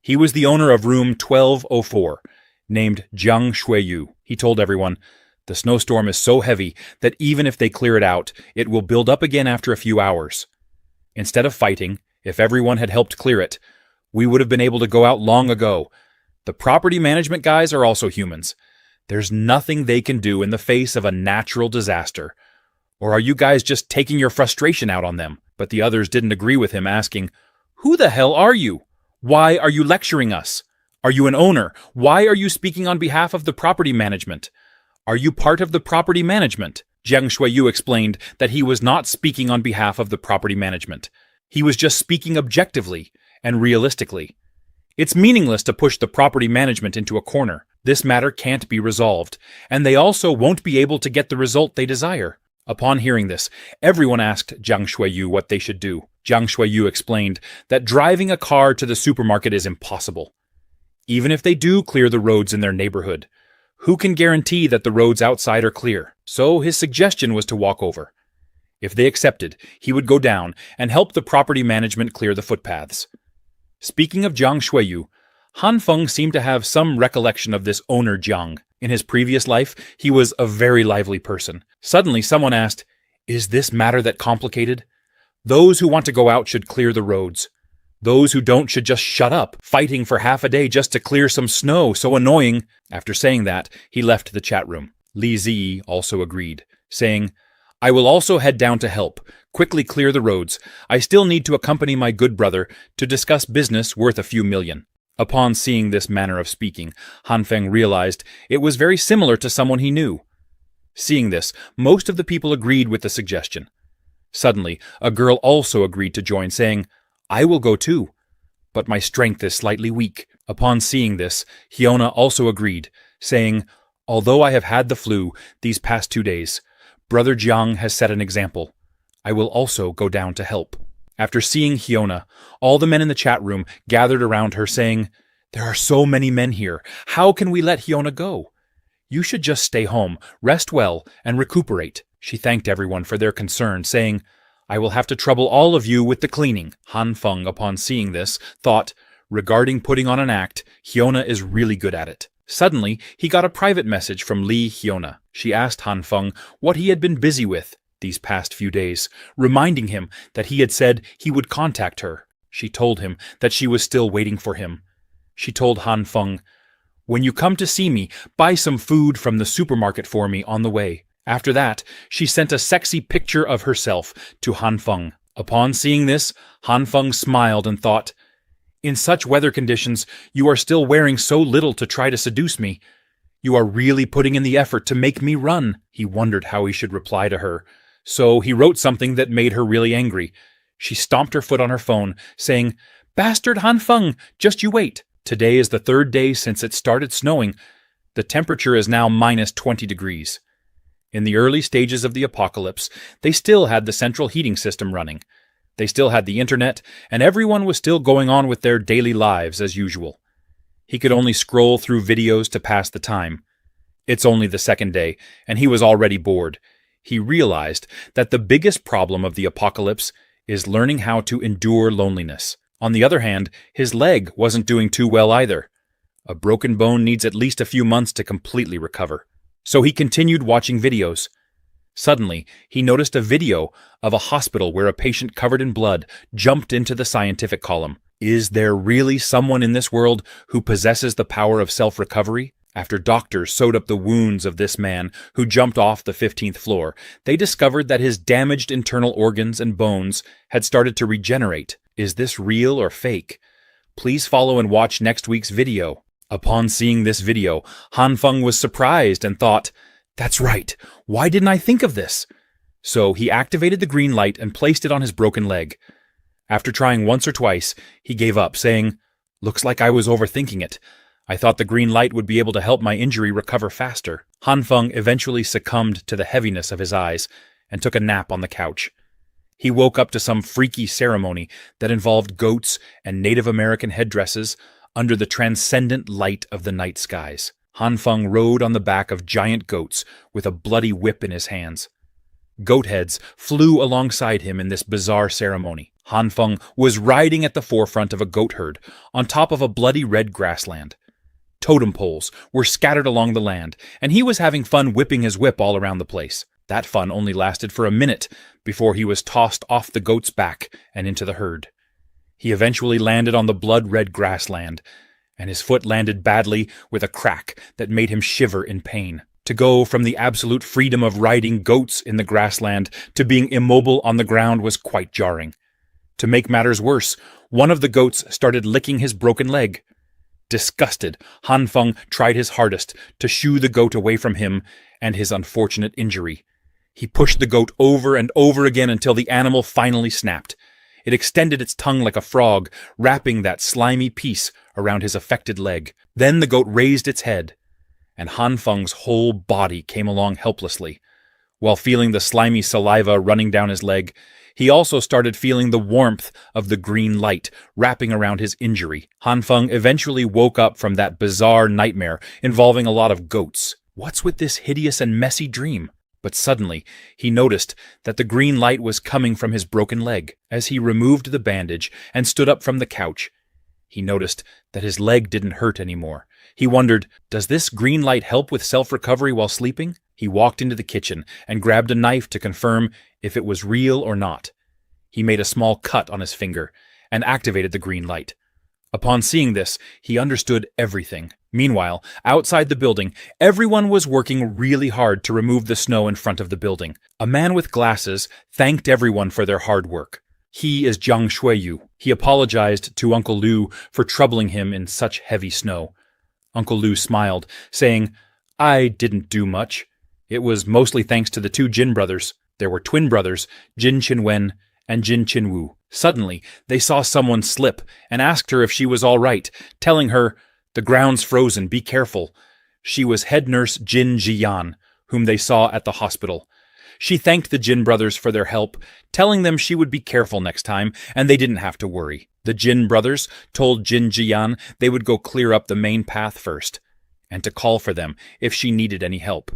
He was the owner of room 1204, named Jiang Shuiyu. He told everyone, The snowstorm is so heavy that even if they clear it out, it will build up again after a few hours. Instead of fighting, if everyone had helped clear it, we would have been able to go out long ago. The property management guys are also humans. There's nothing they can do in the face of a natural disaster. Or are you guys just taking your frustration out on them? But the others didn't agree with him, asking, Who the hell are you? Why are you lecturing us? Are you an owner? Why are you speaking on behalf of the property management? Are you part of the property management? Jiang Shuiyu explained that he was not speaking on behalf of the property management. He was just speaking objectively and realistically. It's meaningless to push the property management into a corner. This matter can't be resolved, and they also won't be able to get the result they desire. Upon hearing this, everyone asked Jiang Shuiyu what they should do. Jiang Shuiyu explained that driving a car to the supermarket is impossible. Even if they do clear the roads in their neighborhood, who can guarantee that the roads outside are clear? So his suggestion was to walk over. If they accepted, he would go down and help the property management clear the footpaths. Speaking of Jiang Shuiyu, Han Feng seemed to have some recollection of this owner Jiang. In his previous life, he was a very lively person. Suddenly, someone asked, Is this matter that complicated? Those who want to go out should clear the roads. Those who don't should just shut up, fighting for half a day just to clear some snow, so annoying. After saying that, he left the chat room. Li Ziyi also agreed, saying, I will also head down to help. Quickly clear the roads. I still need to accompany my good brother to discuss business worth a few million. Upon seeing this manner of speaking, Han Feng realized it was very similar to someone he knew. Seeing this, most of the people agreed with the suggestion. Suddenly, a girl also agreed to join, saying, I will go too, but my strength is slightly weak. Upon seeing this, Hiona also agreed, saying, Although I have had the flu these past 2 days, Brother Jiang has set an example. I will also go down to help. After seeing Hiona, all the men in the chat room gathered around her, saying, There are so many men here. How can we let Hiona go? You should just stay home, rest well, and recuperate. She thanked everyone for their concern, saying, I will have to trouble all of you with the cleaning. Han Feng, upon seeing this, thought, Regarding putting on an act, Hiona is really good at it. Suddenly, he got a private message from Li Hiona. She asked Han Feng what he had been busy with these past few days, reminding him that he had said he would contact her. She told him that she was still waiting for him. She told Han Feng, When you come to see me, buy some food from the supermarket for me on the way. After that, she sent a sexy picture of herself to Han Feng. Upon seeing this, Han Feng smiled and thought, In such weather conditions, you are still wearing so little to try to seduce me. You are really putting in the effort to make me run. He wondered how he should reply to her. So he wrote something that made her really angry. She stomped her foot on her phone, saying, Bastard Han Feng, just you wait. Today is the 3rd day since it started snowing. The temperature is now minus 20 degrees. In the early stages of the apocalypse, they still had the central heating system running. They still had the internet, and everyone was still going on with their daily lives as usual. He could only scroll through videos to pass the time. It's only the 2nd day, and he was already bored. He realized that the biggest problem of the apocalypse is learning how to endure loneliness. On the other hand, his leg wasn't doing too well either. A broken bone needs at least a few months to completely recover. So he continued watching videos. Suddenly, he noticed a video of a hospital where a patient covered in blood jumped into the scientific column. Is there really someone in this world who possesses the power of self-recovery? After doctors sewed up the wounds of this man who jumped off the 15th floor, they discovered that his damaged internal organs and bones had started to regenerate. Is this real or fake? Please follow and watch next week's video. Upon seeing this video, Han Feng was surprised and thought, "That's right, why didn't I think of this?" So he activated the green light and placed it on his broken leg. After trying once or twice, he gave up, saying, "Looks like I was overthinking it. I thought the green light would be able to help my injury recover faster." Han Feng eventually succumbed to the heaviness of his eyes and took a nap on the couch. He woke up to some freaky ceremony that involved goats and Native American headdresses under the transcendent light of the night skies. Han Feng rode on the back of giant goats with a bloody whip in his hands. Goat heads flew alongside him in this bizarre ceremony. Han Feng was riding at the forefront of a goat herd on top of a bloody red grassland. Totem poles were scattered along the land, and he was having fun whipping his whip all around the place. That fun only lasted for a minute before he was tossed off the goat's back and into the herd. He eventually landed on the blood-red grassland, and his foot landed badly with a crack that made him shiver in pain. To go from the absolute freedom of riding goats in the grassland to being immobile on the ground was quite jarring. To make matters worse, one of the goats started licking his broken leg. Disgusted, Han Feng tried his hardest to shoo the goat away from him and his unfortunate injury. He pushed the goat over and over again until the animal finally snapped. It extended its tongue like a frog, wrapping that slimy piece around his affected leg. Then the goat raised its head, and Han Feng's whole body came along helplessly. While feeling the slimy saliva running down his leg, he also started feeling the warmth of the green light wrapping around his injury. Han Feng eventually woke up from that bizarre nightmare involving a lot of goats. What's with this hideous and messy dream? But suddenly, he noticed that the green light was coming from his broken leg. As he removed the bandage and stood up from the couch, he noticed that his leg didn't hurt anymore. He wondered, does this green light help with self-recovery while sleeping? He walked into the kitchen and grabbed a knife to confirm if it was real or not. He made a small cut on his finger and activated the green light. Upon seeing this, he understood everything. Meanwhile, outside the building, everyone was working really hard to remove the snow in front of the building. A man with glasses thanked everyone for their hard work. He is Jiang Shuiyu. He apologized to Uncle Lu for troubling him in such heavy snow. Uncle Lu smiled, saying, "I didn't do much. It was mostly thanks to the two Jin brothers. There were twin brothers, Jin Qinwen and Jin Qinwu. Suddenly, they saw someone slip and asked her if she was all right, telling her, 'The ground's frozen, be careful.' She was head nurse Jin Jiyan, whom they saw at the hospital. She thanked the Jin brothers for their help, telling them she would be careful next time, and they didn't have to worry. The Jin brothers told Jin Jiyan they would go clear up the main path first, and to call for them if she needed any help.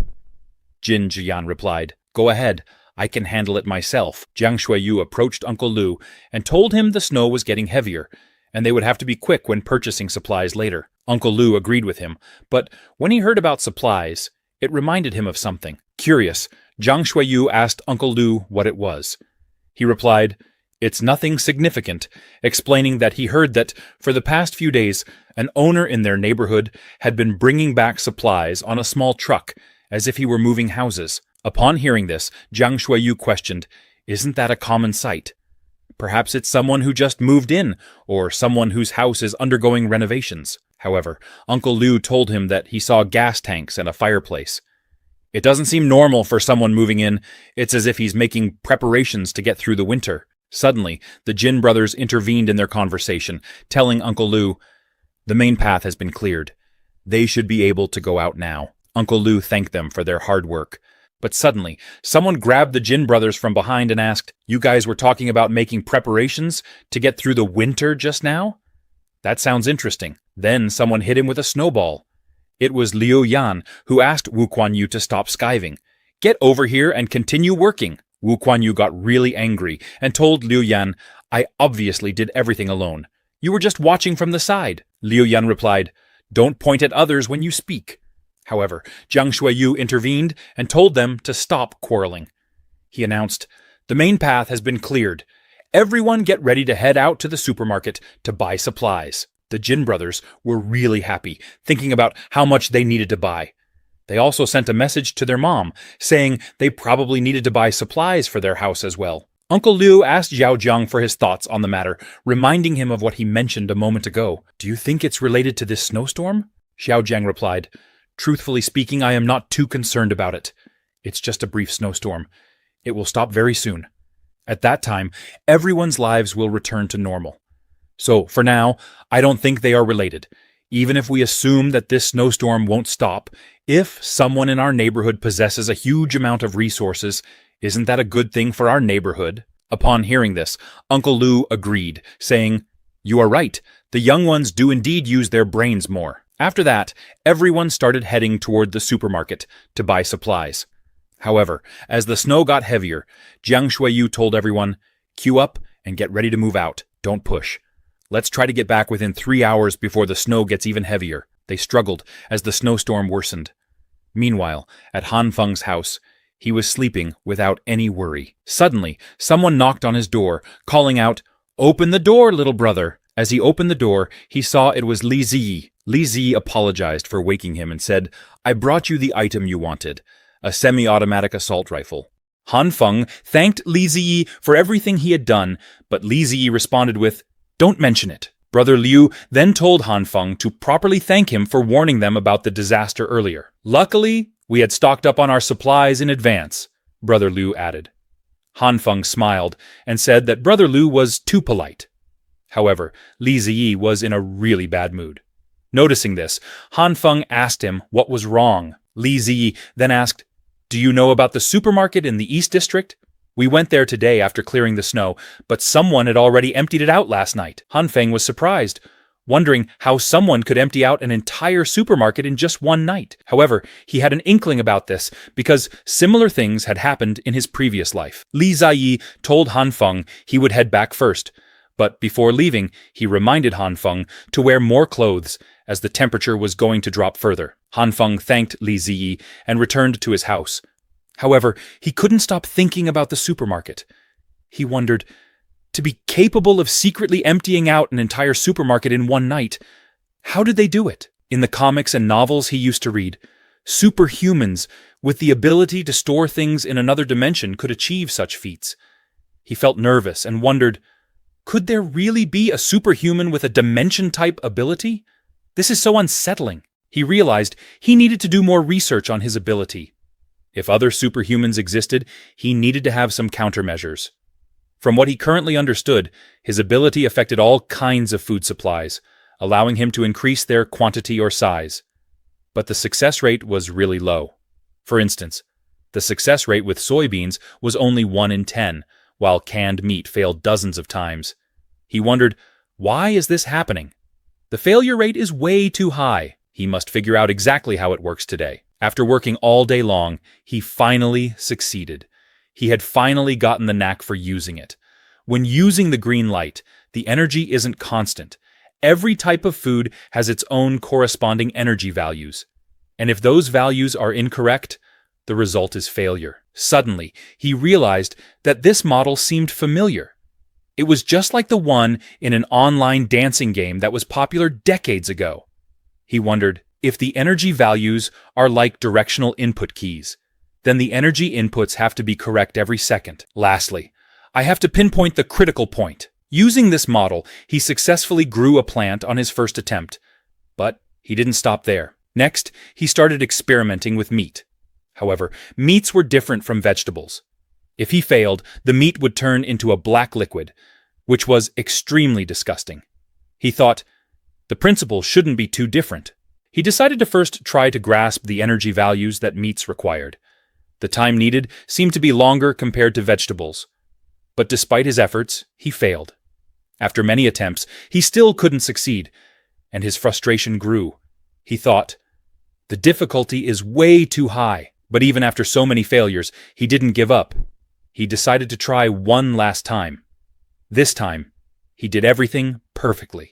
Jin Jiyan replied, 'Go ahead, I can handle it myself.' Jiang Shuiyu approached Uncle Lu and told him the snow was getting heavier, and they would have to be quick when purchasing supplies later. Uncle Lu agreed with him, but when he heard about supplies, it reminded him of something. Curious, Jiang Shuiyu asked Uncle Lu what it was. He replied, 'It's nothing significant,' explaining that he heard that, for the past few days, an owner in their neighborhood had been bringing back supplies on a small truck, as if he were moving houses. Upon hearing this, Jiang Shuiyu questioned, 'Isn't that a common sight? Perhaps it's someone who just moved in, or someone whose house is undergoing renovations.' However, Uncle Lu told him that he saw gas tanks and a fireplace. 'It doesn't seem normal for someone moving in. It's as if he's making preparations to get through the winter.' Suddenly, the Jin brothers intervened in their conversation, telling Uncle Lu, 'The main path has been cleared. They should be able to go out now.' Uncle Lu thanked them for their hard work. But suddenly, someone grabbed the Jin brothers from behind and asked, 'You guys were talking about making preparations to get through the winter just now? That sounds interesting.' Then someone hit him with a snowball. It was Liu Yan, who asked Wu Kuan-yu to stop skiving. 'Get over here and continue working.' Wu Kuan-yu got really angry and told Liu Yan, 'I obviously did everything alone. You were just watching from the side.' Liu Yan replied, 'Don't point at others when you speak.' However, Jiang Shuiyu intervened and told them to stop quarreling. He announced, 'The main path has been cleared. Everyone get ready to head out to the supermarket to buy supplies. The Jin brothers were really happy, thinking about how much they needed to buy. They also sent a message to their mom, saying they probably needed to buy supplies for their house as well. Uncle Liu asked Zhao Jiang for his thoughts on the matter, reminding him of what he mentioned a moment ago. "Do you think it's related to this snowstorm?" Xiao Jiang replied, "Truthfully speaking, I am not too concerned about it. It's just a brief snowstorm. It will stop very soon. At that time, everyone's lives will return to normal. So, for now, I don't think they are related. Even if we assume that this snowstorm won't stop, if someone in our neighborhood possesses a huge amount of resources, isn't that a good thing for our neighborhood?" Upon hearing this, Uncle Liu agreed, saying, "You are right. The young ones do indeed use their brains more." After that, everyone started heading toward the supermarket to buy supplies. However, as the snow got heavier, Jiang Shuiyu told everyone, "Queue up and get ready to move out. Don't push. Let's try to get back within 3 hours before the snow gets even heavier." They struggled as the snowstorm worsened. Meanwhile, at Han Feng's house, he was sleeping without any worry. Suddenly, someone knocked on his door, calling out, "Open the door, little brother." As he opened the door, he saw it was Li Ziyi. Li Ziyi apologized for waking him and said, "I brought you the item you wanted, a semi-automatic assault rifle." Han Feng thanked Li Ziyi for everything he had done, but Li Ziyi responded with, "Don't mention it." Brother Liu then told Han Feng to properly thank him for warning them about the disaster earlier. "Luckily, we had stocked up on our supplies in advance," Brother Liu added. Han Feng smiled and said that Brother Liu was too polite. However, Li Ziyi was in a really bad mood. Noticing this, Han Feng asked him what was wrong. Li Ziyi then asked, "Do you know about the supermarket in the East District? We went there today after clearing the snow, but someone had already emptied it out last night." Han Feng was surprised, wondering how someone could empty out an entire supermarket in just one night. However, he had an inkling about this because similar things had happened in his previous life. Li Ziyi told Han Feng he would head back first, but before leaving, he reminded Han Feng to wear more clothes as the temperature was going to drop further. Han Feng thanked Li Ziyi and returned to his house. However, he couldn't stop thinking about the supermarket. He wondered, to be capable of secretly emptying out an entire supermarket in one night, how did they do it? In the comics and novels he used to read, superhumans with the ability to store things in another dimension could achieve such feats. He felt nervous and wondered, could there really be a superhuman with a dimension-type ability? This is so unsettling. He realized he needed to do more research on his ability. If other superhumans existed, he needed to have some countermeasures. From what he currently understood, his ability affected all kinds of food supplies, allowing him to increase their quantity or size. But the success rate was really low. For instance, the success rate with soybeans was only 1 in 10, while canned meat failed dozens of times. He wondered, why is this happening? The failure rate is way too high. He must figure out exactly how it works today. After working all day long, he finally succeeded. He had finally gotten the knack for using it. When using the green light, the energy isn't constant. Every type of food has its own corresponding energy values. And if those values are incorrect, the result is failure. Suddenly, he realized that this model seemed familiar. It was just like the one in an online dancing game that was popular decades ago. He wondered, if the energy values are like directional input keys, then the energy inputs have to be correct every second. Lastly, I have to pinpoint the critical point. Using this model, he successfully grew a plant on his first attempt. But he didn't stop there. Next, he started experimenting with meat. However, meats were different from vegetables. If he failed, the meat would turn into a black liquid, which was extremely disgusting. He thought, the principle shouldn't be too different. He decided to first try to grasp the energy values that meats required. The time needed seemed to be longer compared to vegetables. But despite his efforts, he failed. After many attempts, he still couldn't succeed, and his frustration grew. He thought, the difficulty is way too high. But even after so many failures, he didn't give up. He decided to try one last time. This time, he did everything perfectly.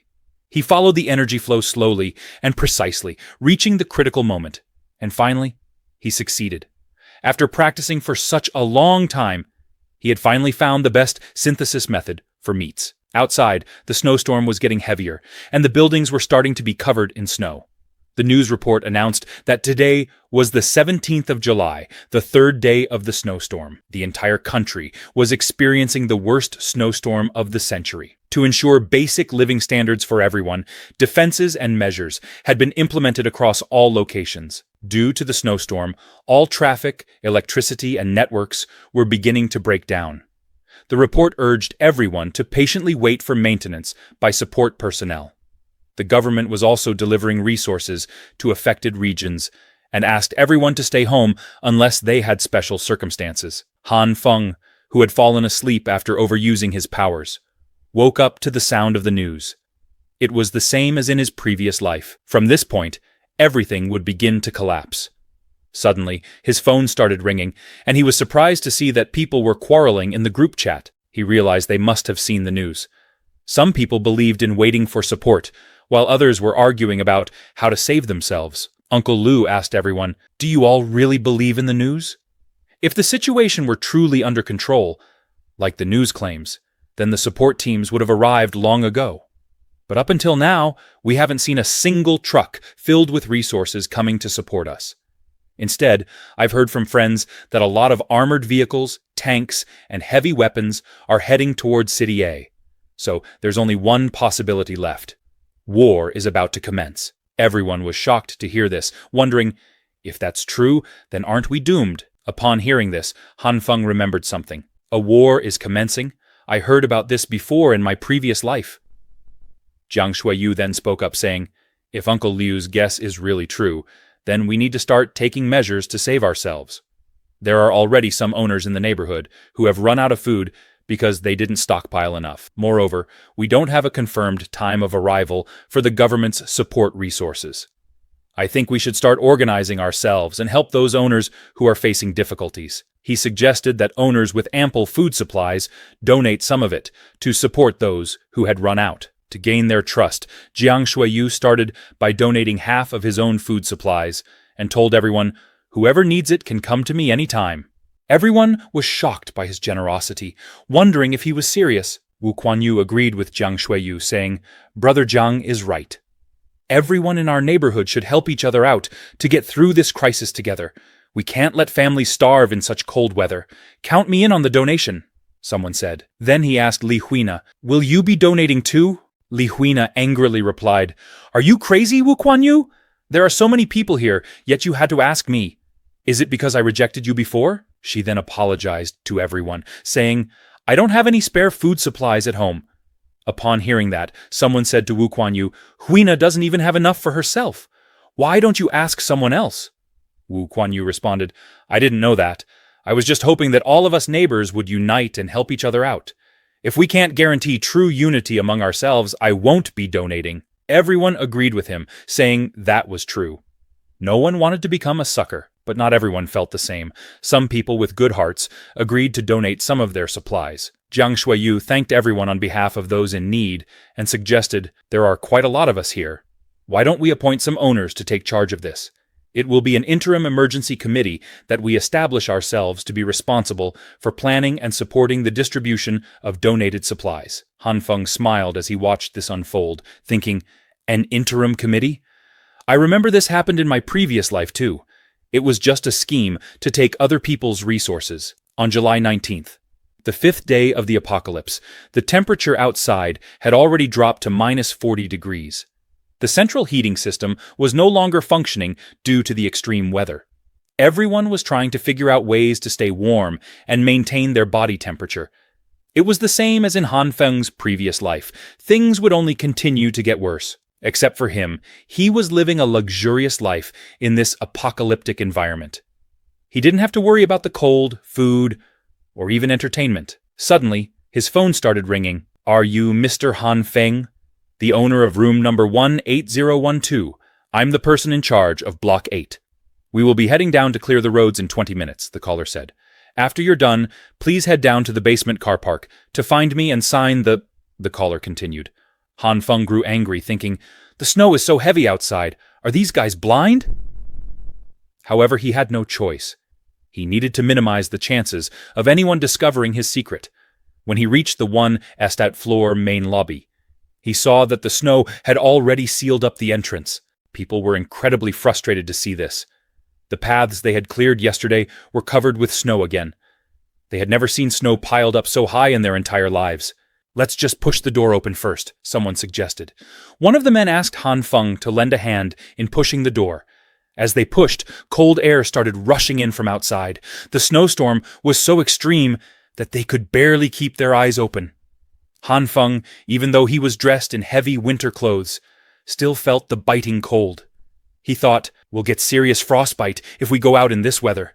He followed the energy flow slowly and precisely, reaching the critical moment. And finally, he succeeded. After practicing for such a long time, he had finally found the best synthesis method for meats. Outside, the snowstorm was getting heavier, and the buildings were starting to be covered in snow. The news report announced that today was the 17th of July, the third day of the snowstorm. The entire country was experiencing the worst snowstorm of the century. To ensure basic living standards for everyone, defenses and measures had been implemented across all locations. Due to the snowstorm, all traffic, electricity, and networks were beginning to break down. The report urged everyone to patiently wait for maintenance by support personnel. The government was also delivering resources to affected regions and asked everyone to stay home unless they had special circumstances. Han Feng, who had fallen asleep after overusing his powers, woke up to the sound of the news. It was the same as in his previous life. From this point, everything would begin to collapse. Suddenly, his phone started ringing, and he was surprised to see that people were quarreling in the group chat. He realized they must have seen the news. Some people believed in waiting for support, while others were arguing about how to save themselves. Uncle Lu asked everyone, "Do you all really believe in the news? If the situation were truly under control, like the news claims, then the support teams would have arrived long ago. But up until now, we haven't seen a single truck filled with resources coming to support us. Instead, I've heard from friends that a lot of armored vehicles, tanks, and heavy weapons are heading towards City A. So there's only one possibility left. War is about to commence." Everyone was shocked to hear this, wondering, if that's true, then aren't we doomed? Upon hearing this, Han Feng remembered something. A war is commencing? I heard about this before in my previous life. Jiang Shuiyu then spoke up saying, "If Uncle Liu's guess is really true, then we need to start taking measures to save ourselves. There are already some owners in the neighborhood who have run out of food because they didn't stockpile enough. Moreover, we don't have a confirmed time of arrival for the government's support resources. I think we should start organizing ourselves and help those owners who are facing difficulties." He suggested that owners with ample food supplies donate some of it to support those who had run out. To gain their trust, Jiang Shuiyu started by donating half of his own food supplies and told everyone, "Whoever needs it can come to me anytime." Everyone was shocked by his generosity, wondering if he was serious. Wu Kuanyu agreed with Jiang Shuiyu, saying, "Brother Jiang is right. Everyone in our neighborhood should help each other out to get through this crisis together. We can't let families starve in such cold weather. Count me in on the donation," someone said. Then he asked Li Huina, "Will you be donating too?" Li Huina angrily replied, "Are you crazy, Wu Kuanyu? There are so many people here, yet you had to ask me. Is it because I rejected you before?" She then apologized to everyone, saying, "I don't have any spare food supplies at home." Upon hearing that, someone said to Wu Kuanyu, "Huina doesn't even have enough for herself. Why don't you ask someone else?" Wu Kuanyu responded, "I didn't know that. I was just hoping that all of us neighbors would unite and help each other out. If we can't guarantee true unity among ourselves, I won't be donating." Everyone agreed with him, saying that was true. No one wanted to become a sucker, but not everyone felt the same. Some people with good hearts agreed to donate some of their supplies. Jiang Shuiyu thanked everyone on behalf of those in need and suggested, "There are quite a lot of us here. Why don't we appoint some owners to take charge of this? It will be an interim emergency committee that we establish ourselves to be responsible for planning and supporting the distribution of donated supplies." Han Feng smiled as he watched this unfold, thinking, "An interim committee? I remember this happened in my previous life too. It was just a scheme to take other people's resources." On July 19th, the fifth day of the apocalypse, the temperature outside had already dropped to -40 degrees. The central heating system was no longer functioning due to the extreme weather. Everyone was trying to figure out ways to stay warm and maintain their body temperature. It was the same as in Han Feng's previous life. Things would only continue to get worse. Except for him, he was living a luxurious life in this apocalyptic environment. He didn't have to worry about the cold, food, or even entertainment. Suddenly, his phone started ringing. "Are you Mr. Han Feng, the owner of room number 18012? I'm the person in charge of Block 8. We will be heading down to clear the roads in 20 minutes, the caller said. "After you're done, please head down to the basement car park to find me and sign the caller continued. Han Feng grew angry, thinking, "The snow is so heavy outside. Are these guys blind?" However, he had no choice. He needed to minimize the chances of anyone discovering his secret. When he reached the 1st floor main lobby, he saw that the snow had already sealed up the entrance. People were incredibly frustrated to see this. The paths they had cleared yesterday were covered with snow again. They had never seen snow piled up so high in their entire lives. "Let's just push the door open first," someone suggested. One of the men asked Han Feng to lend a hand in pushing the door. As they pushed, cold air started rushing in from outside. The snowstorm was so extreme that they could barely keep their eyes open. Han Feng, even though he was dressed in heavy winter clothes, still felt the biting cold. He thought, "We'll get serious frostbite if we go out in this weather.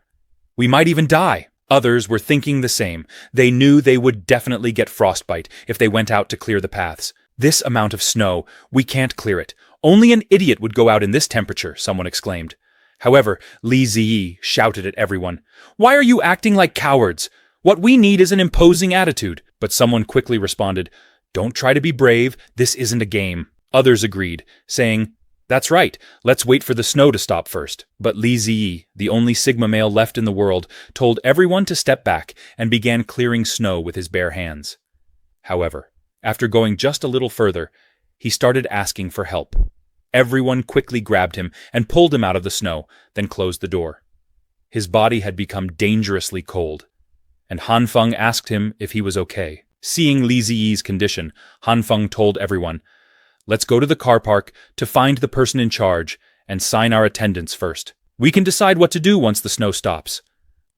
We might even die." Others were thinking the same. They knew they would definitely get frostbite if they went out to clear the paths. "This amount of snow, we can't clear it. Only an idiot would go out in this temperature," someone exclaimed. However, Li Ziyi shouted at everyone, "Why are you acting like cowards? What we need is an imposing attitude." But someone quickly responded, "Don't try to be brave, this isn't a game." Others agreed, saying, "That's right, let's wait for the snow to stop first." But Li Ziyi, the only Sigma male left in the world, told everyone to step back and began clearing snow with his bare hands. However, after going just a little further, he started asking for help. Everyone quickly grabbed him and pulled him out of the snow, then closed the door. His body had become dangerously cold, and Han Feng asked him if he was okay. Seeing Li Ziyi's condition, Han Feng told everyone, "Let's go to the car park to find the person in charge and sign our attendance first. We can decide what to do once the snow stops.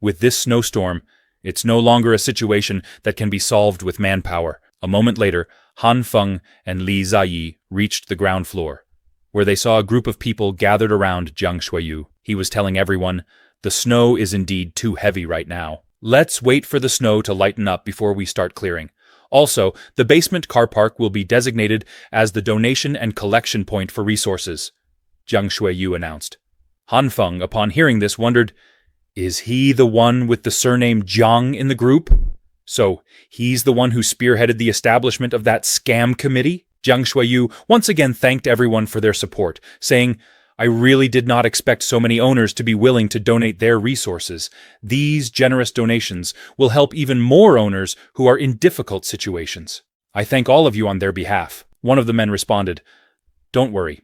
With this snowstorm, it's no longer a situation that can be solved with manpower." A moment later, Han Feng and Li Ziyi reached the ground floor, where they saw a group of people gathered around Jiang Shuiyu. He was telling everyone, "The snow is indeed too heavy right now. Let's wait for the snow to lighten up before we start clearing. Also, the basement car park will be designated as the donation and collection point for resources," Jiang Shuiyu announced. Han Feng, upon hearing this, wondered, "Is he the one with the surname Jiang in the group? So, he's the one who spearheaded the establishment of that scam committee?" Jiang Shuiyu once again thanked everyone for their support, saying, "I really did not expect so many owners to be willing to donate their resources. These generous donations will help even more owners who are in difficult situations. I thank all of you on their behalf." One of the men responded, "Don't worry.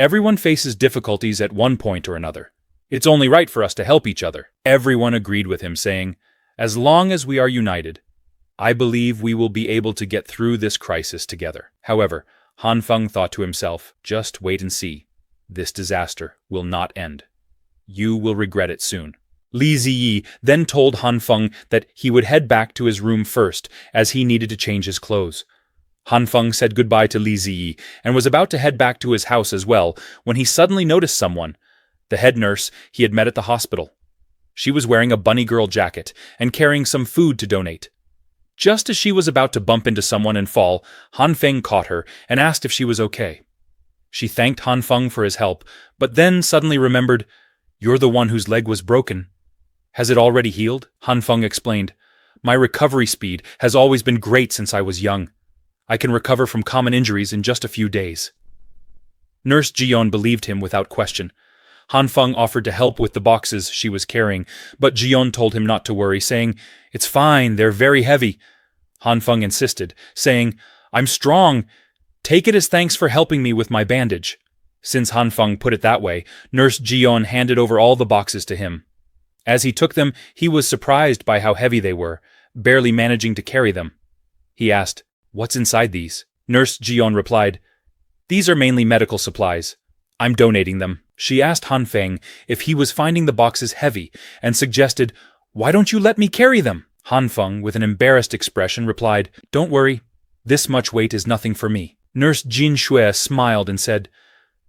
Everyone faces difficulties at one point or another. It's only right for us to help each other." Everyone agreed with him, saying, "As long as we are united, I believe we will be able to get through this crisis together." However, Han Feng thought to himself, "Just wait and see. This disaster will not end. You will regret it soon." Li Ziyi then told Han Feng that he would head back to his room first, as he needed to change his clothes. Han Feng said goodbye to Li Ziyi and was about to head back to his house as well when he suddenly noticed someone, the head nurse he had met at the hospital. She was wearing a bunny girl jacket and carrying some food to donate. Just as she was about to bump into someone and fall, Han Feng caught her and asked if she was okay. She thanked Han Feng for his help, but then suddenly remembered, "You're the one whose leg was broken. Has it already healed?" Han Feng explained, "My recovery speed has always been great since I was young. I can recover from common injuries in just a few days." Nurse Jion believed him without question. Han Feng offered to help with the boxes she was carrying, but Jion told him not to worry, saying, "It's fine, they're very heavy." Han Feng insisted, saying, "I'm strong. Take it as thanks for helping me with my bandage." Since Han Feng put it that way, Nurse Jion handed over all the boxes to him. As he took them, he was surprised by how heavy they were, barely managing to carry them. He asked, "What's inside these?" Nurse Jion replied, "These are mainly medical supplies. I'm donating them." She asked Han Feng if he was finding the boxes heavy and suggested, "Why don't you let me carry them?" Han Feng, with an embarrassed expression, replied, "Don't worry. This much weight is nothing for me." Nurse Jin Shui smiled and said,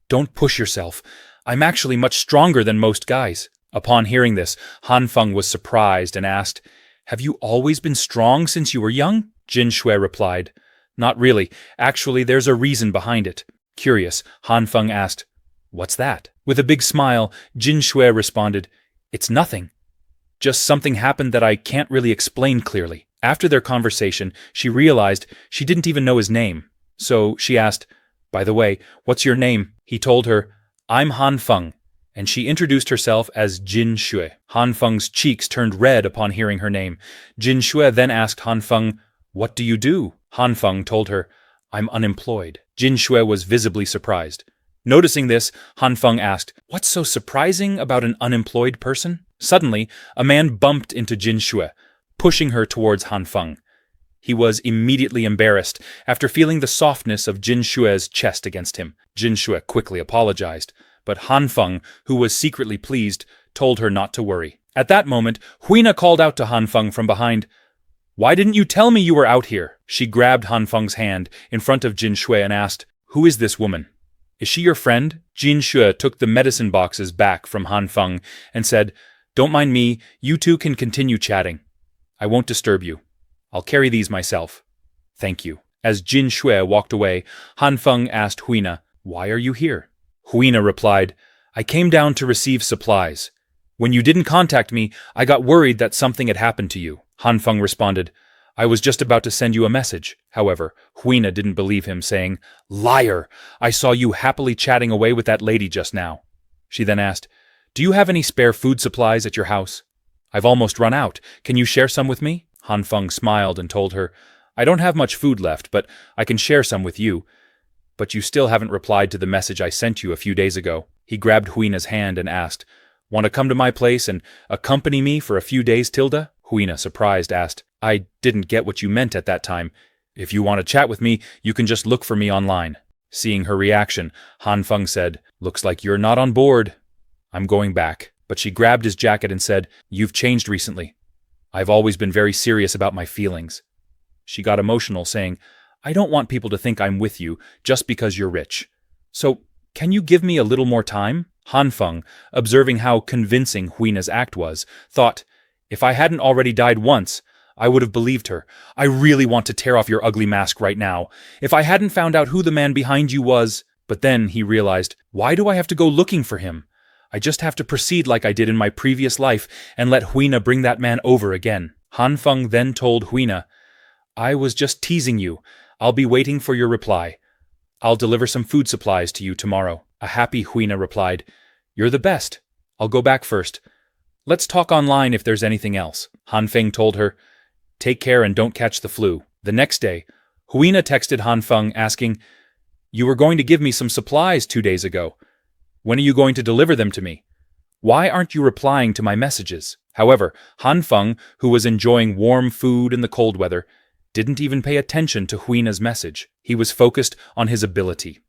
"Don't push yourself. I'm actually much stronger than most guys." Upon hearing this, Han Feng was surprised and asked, "Have you always been strong since you were young?" Jin Shui replied, "Not really. Actually, there's a reason behind it." Curious, Han Feng asked, "What's that?" With a big smile, Jin Shui responded, "It's nothing. Just something happened that I can't really explain clearly." After their conversation, she realized she didn't even know his name. So she asked, "By the way, what's your name?" He told her, "I'm Han Feng," and she introduced herself as Jin Shui. Han Feng's cheeks turned red upon hearing her name. Jin Shui then asked Han Feng, What do you do? Han Feng told her, I'm unemployed. Jin Shui was visibly surprised. Noticing this, Han Feng asked, What's so surprising about an unemployed person? Suddenly, a man bumped into Jin Shui, pushing her towards Han Feng. He was immediately embarrassed after feeling the softness of Jin Shui's chest against him. Jin Shui quickly apologized, but Han Feng, who was secretly pleased, told her not to worry. At that moment, Hiona called out to Han Feng from behind, Why didn't you tell me you were out here? She grabbed Han Feng's hand in front of Jin Shui and asked, Who is this woman? Is she your friend? Jin Shui took the medicine boxes back from Han Feng and said, Don't mind me, you two can continue chatting. I won't disturb you. I'll carry these myself. Thank you. As Jin Shui walked away, Han Feng asked Hiona, Why are you here? Hiona replied, I came down to receive supplies. When you didn't contact me, I got worried that something had happened to you. Han Feng responded, I was just about to send you a message. However, Hiona didn't believe him, saying, Liar! I saw you happily chatting away with that lady just now. She then asked, Do you have any spare food supplies at your house? I've almost run out. Can you share some with me? Han Feng smiled and told her, I don't have much food left, but I can share some with you. But you still haven't replied to the message I sent you a few days ago. He grabbed Huina's hand and asked, Want to come to my place and accompany me for a few days, Tilda? Hiona, surprised, asked, I didn't get what you meant at that time. If you want to chat with me, you can just look for me online. Seeing her reaction, Han Feng said, Looks like you're not on board. I'm going back. But she grabbed his jacket and said, You've changed recently. I've always been very serious about my feelings. She got emotional, saying, I don't want people to think I'm with you just because you're rich. So, can you give me a little more time? Han Feng, observing how convincing Huina's act was, thought, If I hadn't already died once, I would have believed her. I really want to tear off your ugly mask right now. If I hadn't found out who the man behind you was... But then he realized, Why do I have to go looking for him? I just have to proceed like I did in my previous life and let Hiona bring that man over again. Han Feng then told Hiona, I was just teasing you. I'll be waiting for your reply. I'll deliver some food supplies to you tomorrow. A happy Hiona replied, You're the best. I'll go back first. Let's talk online if there's anything else. Han Feng told her, Take care and don't catch the flu. The next day, Hiona texted Han Feng asking, You were going to give me some supplies 2 days ago. When are you going to deliver them to me? Why aren't you replying to my messages? However, Han Feng, who was enjoying warm food in the cold weather, didn't even pay attention to Huina's message. He was focused on his ability.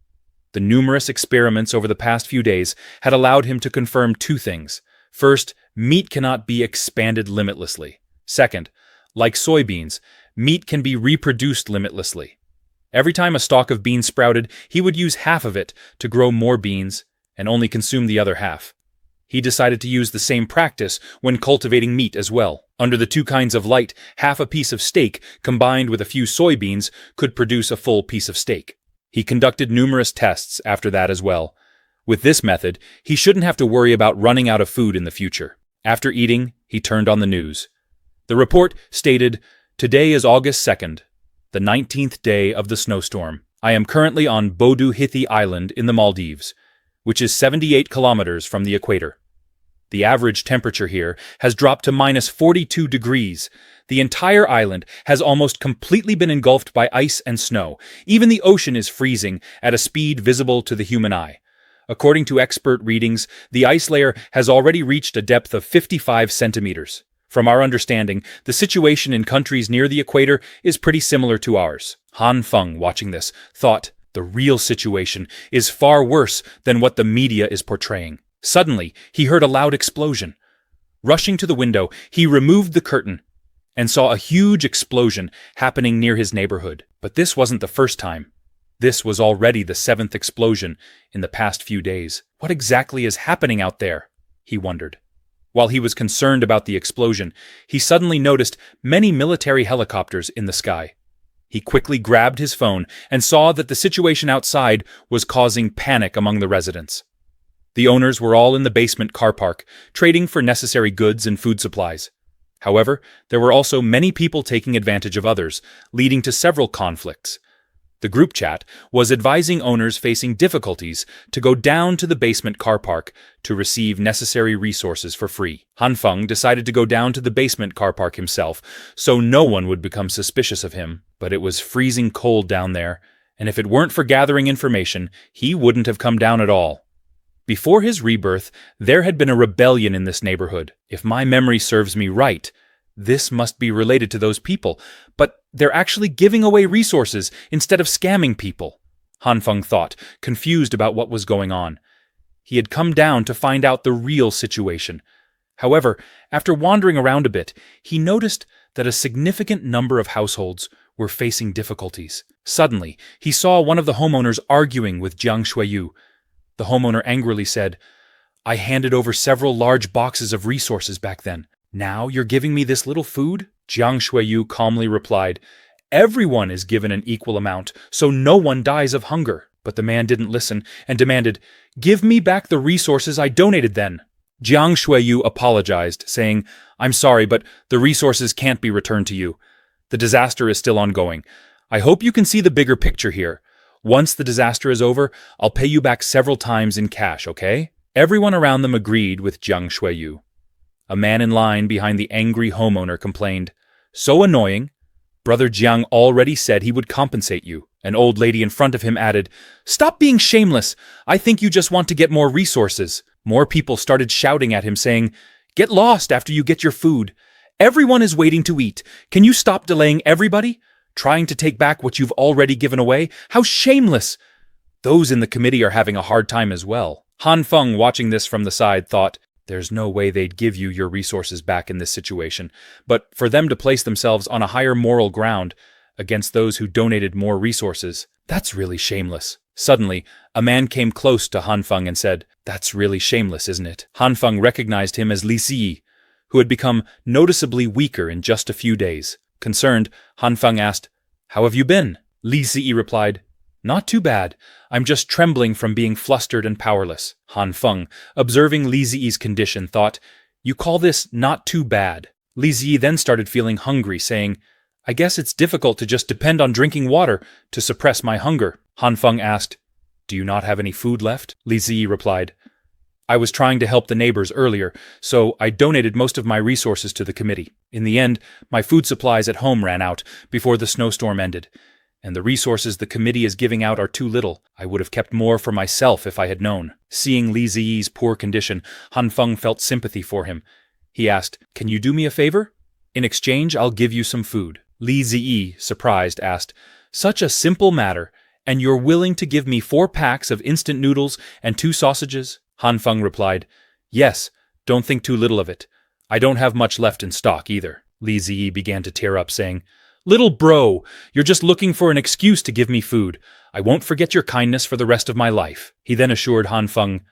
The numerous experiments over the past few days had allowed him to confirm 2 things. First, meat cannot be expanded limitlessly. Second, like soybeans, meat can be reproduced limitlessly. Every time a stalk of beans sprouted, he would use half of it to grow more beans and only consume the other half. He decided to use the same practice when cultivating meat as well. Under the 2 kinds of light, half a piece of steak combined with a few soybeans could produce a full piece of steak. He conducted numerous tests after that as well. With this method, he shouldn't have to worry about running out of food in the future. After eating, he turned on the news. The report stated, Today is August 2nd, the 19th day of the snowstorm. I am currently on Bodu Hithi Island in the Maldives, which is 78 kilometers from the equator. The average temperature here has dropped to minus 42 degrees. The entire island has almost completely been engulfed by ice and snow. Even the ocean is freezing at a speed visible to the human eye. According to expert readings, the ice layer has already reached a depth of 55 centimeters. From our understanding, the situation in countries near the equator is pretty similar to ours. Han Feng, watching this, thought, The real situation is far worse than what the media is portraying. Suddenly, he heard a loud explosion. Rushing to the window, he removed the curtain and saw a huge explosion happening near his neighborhood. But this wasn't the first time. This was already the 7th explosion in the past few days. What exactly is happening out there? He wondered. While he was concerned about the explosion, he suddenly noticed many military helicopters in the sky. He quickly grabbed his phone and saw that the situation outside was causing panic among the residents. The owners were all in the basement car park, trading for necessary goods and food supplies. However, there were also many people taking advantage of others, leading to several conflicts. The group chat was advising owners facing difficulties to go down to the basement car park to receive necessary resources for free. Han Feng decided to go down to the basement car park himself, so no one would become suspicious of him. But it was freezing cold down there, and if it weren't for gathering information, he wouldn't have come down at all. Before his rebirth, there had been a rebellion in this neighborhood. If my memory serves me right, this must be related to those people, but they're actually giving away resources instead of scamming people. Han Feng thought, confused about what was going on. He had come down to find out the real situation. However, after wandering around a bit, he noticed that a significant number of households were facing difficulties. Suddenly, he saw one of the homeowners arguing with Jiang Shuiyu. The homeowner angrily said, "I handed over several large boxes of resources back then. Now you're giving me this little food?" Jiang Shuiyu calmly replied, "Everyone is given an equal amount, so no one dies of hunger." But the man didn't listen and demanded, "Give me back the resources I donated then." Jiang Shuiyu apologized, saying, "I'm sorry, but the resources can't be returned to you. The disaster is still ongoing. I hope you can see the bigger picture here. Once the disaster is over, I'll pay you back several times in cash, okay?" Everyone around them agreed with Jiang Shuiyu. A man in line behind the angry homeowner complained, "So annoying. Brother Jiang already said he would compensate you." An old lady in front of him added, "Stop being shameless. I think you just want to get more resources." More people started shouting at him, saying, "Get lost after you get your food. Everyone is waiting to eat. Can you stop delaying everybody? Trying to take back what you've already given away? How shameless!" Those in the committee are having a hard time as well. Han Feng, watching this from the side, thought, there's no way they'd give you your resources back in this situation, but for them to place themselves on a higher moral ground against those who donated more resources, that's really shameless. Suddenly, a man came close to Han Feng and said, "That's really shameless, isn't it?" Han Feng recognized him as Li Ziyi, who had become noticeably weaker in just a few days. Concerned, Han Feng asked, "How have you been?" Li Ziyi replied, "Not too bad. I'm just trembling from being flustered and powerless." Han Feng, observing Li Ziyi's condition, thought, "You call this not too bad?" Li Ziyi then started feeling hungry, saying, "I guess it's difficult to just depend on drinking water to suppress my hunger." Han Feng asked, "Do you not have any food left?" Li Ziyi replied, "I was trying to help the neighbors earlier, so I donated most of my resources to the committee. In the end, my food supplies at home ran out before the snowstorm ended, and the resources the committee is giving out are too little. I would have kept more for myself if I had known." Seeing Li Ziyi's poor condition, Han Feng felt sympathy for him. He asked, "Can you do me a favor? In exchange, I'll give you some food." Li Ziyi, surprised, asked, "Such a simple matter, and you're willing to give me 4 packs of instant noodles and 2 sausages?" Han Feng replied, "Yes, don't think too little of it. I don't have much left in stock either." Li Ziyi began to tear up, saying, "Little bro, you're just looking for an excuse to give me food. I won't forget your kindness for the rest of my life." He then assured Han Feng,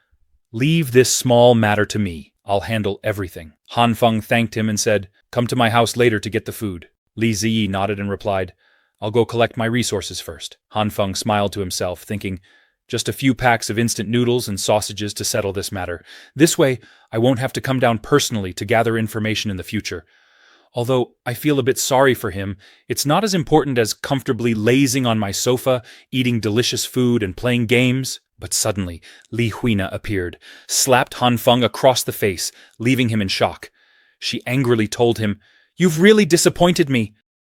"Leave this small matter to me. I'll handle everything." Han Feng thanked him and said, "Come to my house later to get the food." Li Ziyi nodded and replied, "I'll go collect my resources first." Han Feng smiled to himself, thinking, just a few packs of instant noodles and sausages to settle this matter. This way, I won't have to come down personally to gather information in the future. Although I feel a bit sorry for him, it's not as important as comfortably lazing on my sofa, eating delicious food and playing games. But suddenly, Li Huina appeared, slapped Han Feng across the face, leaving him in shock. She angrily told him, "You've really disappointed me.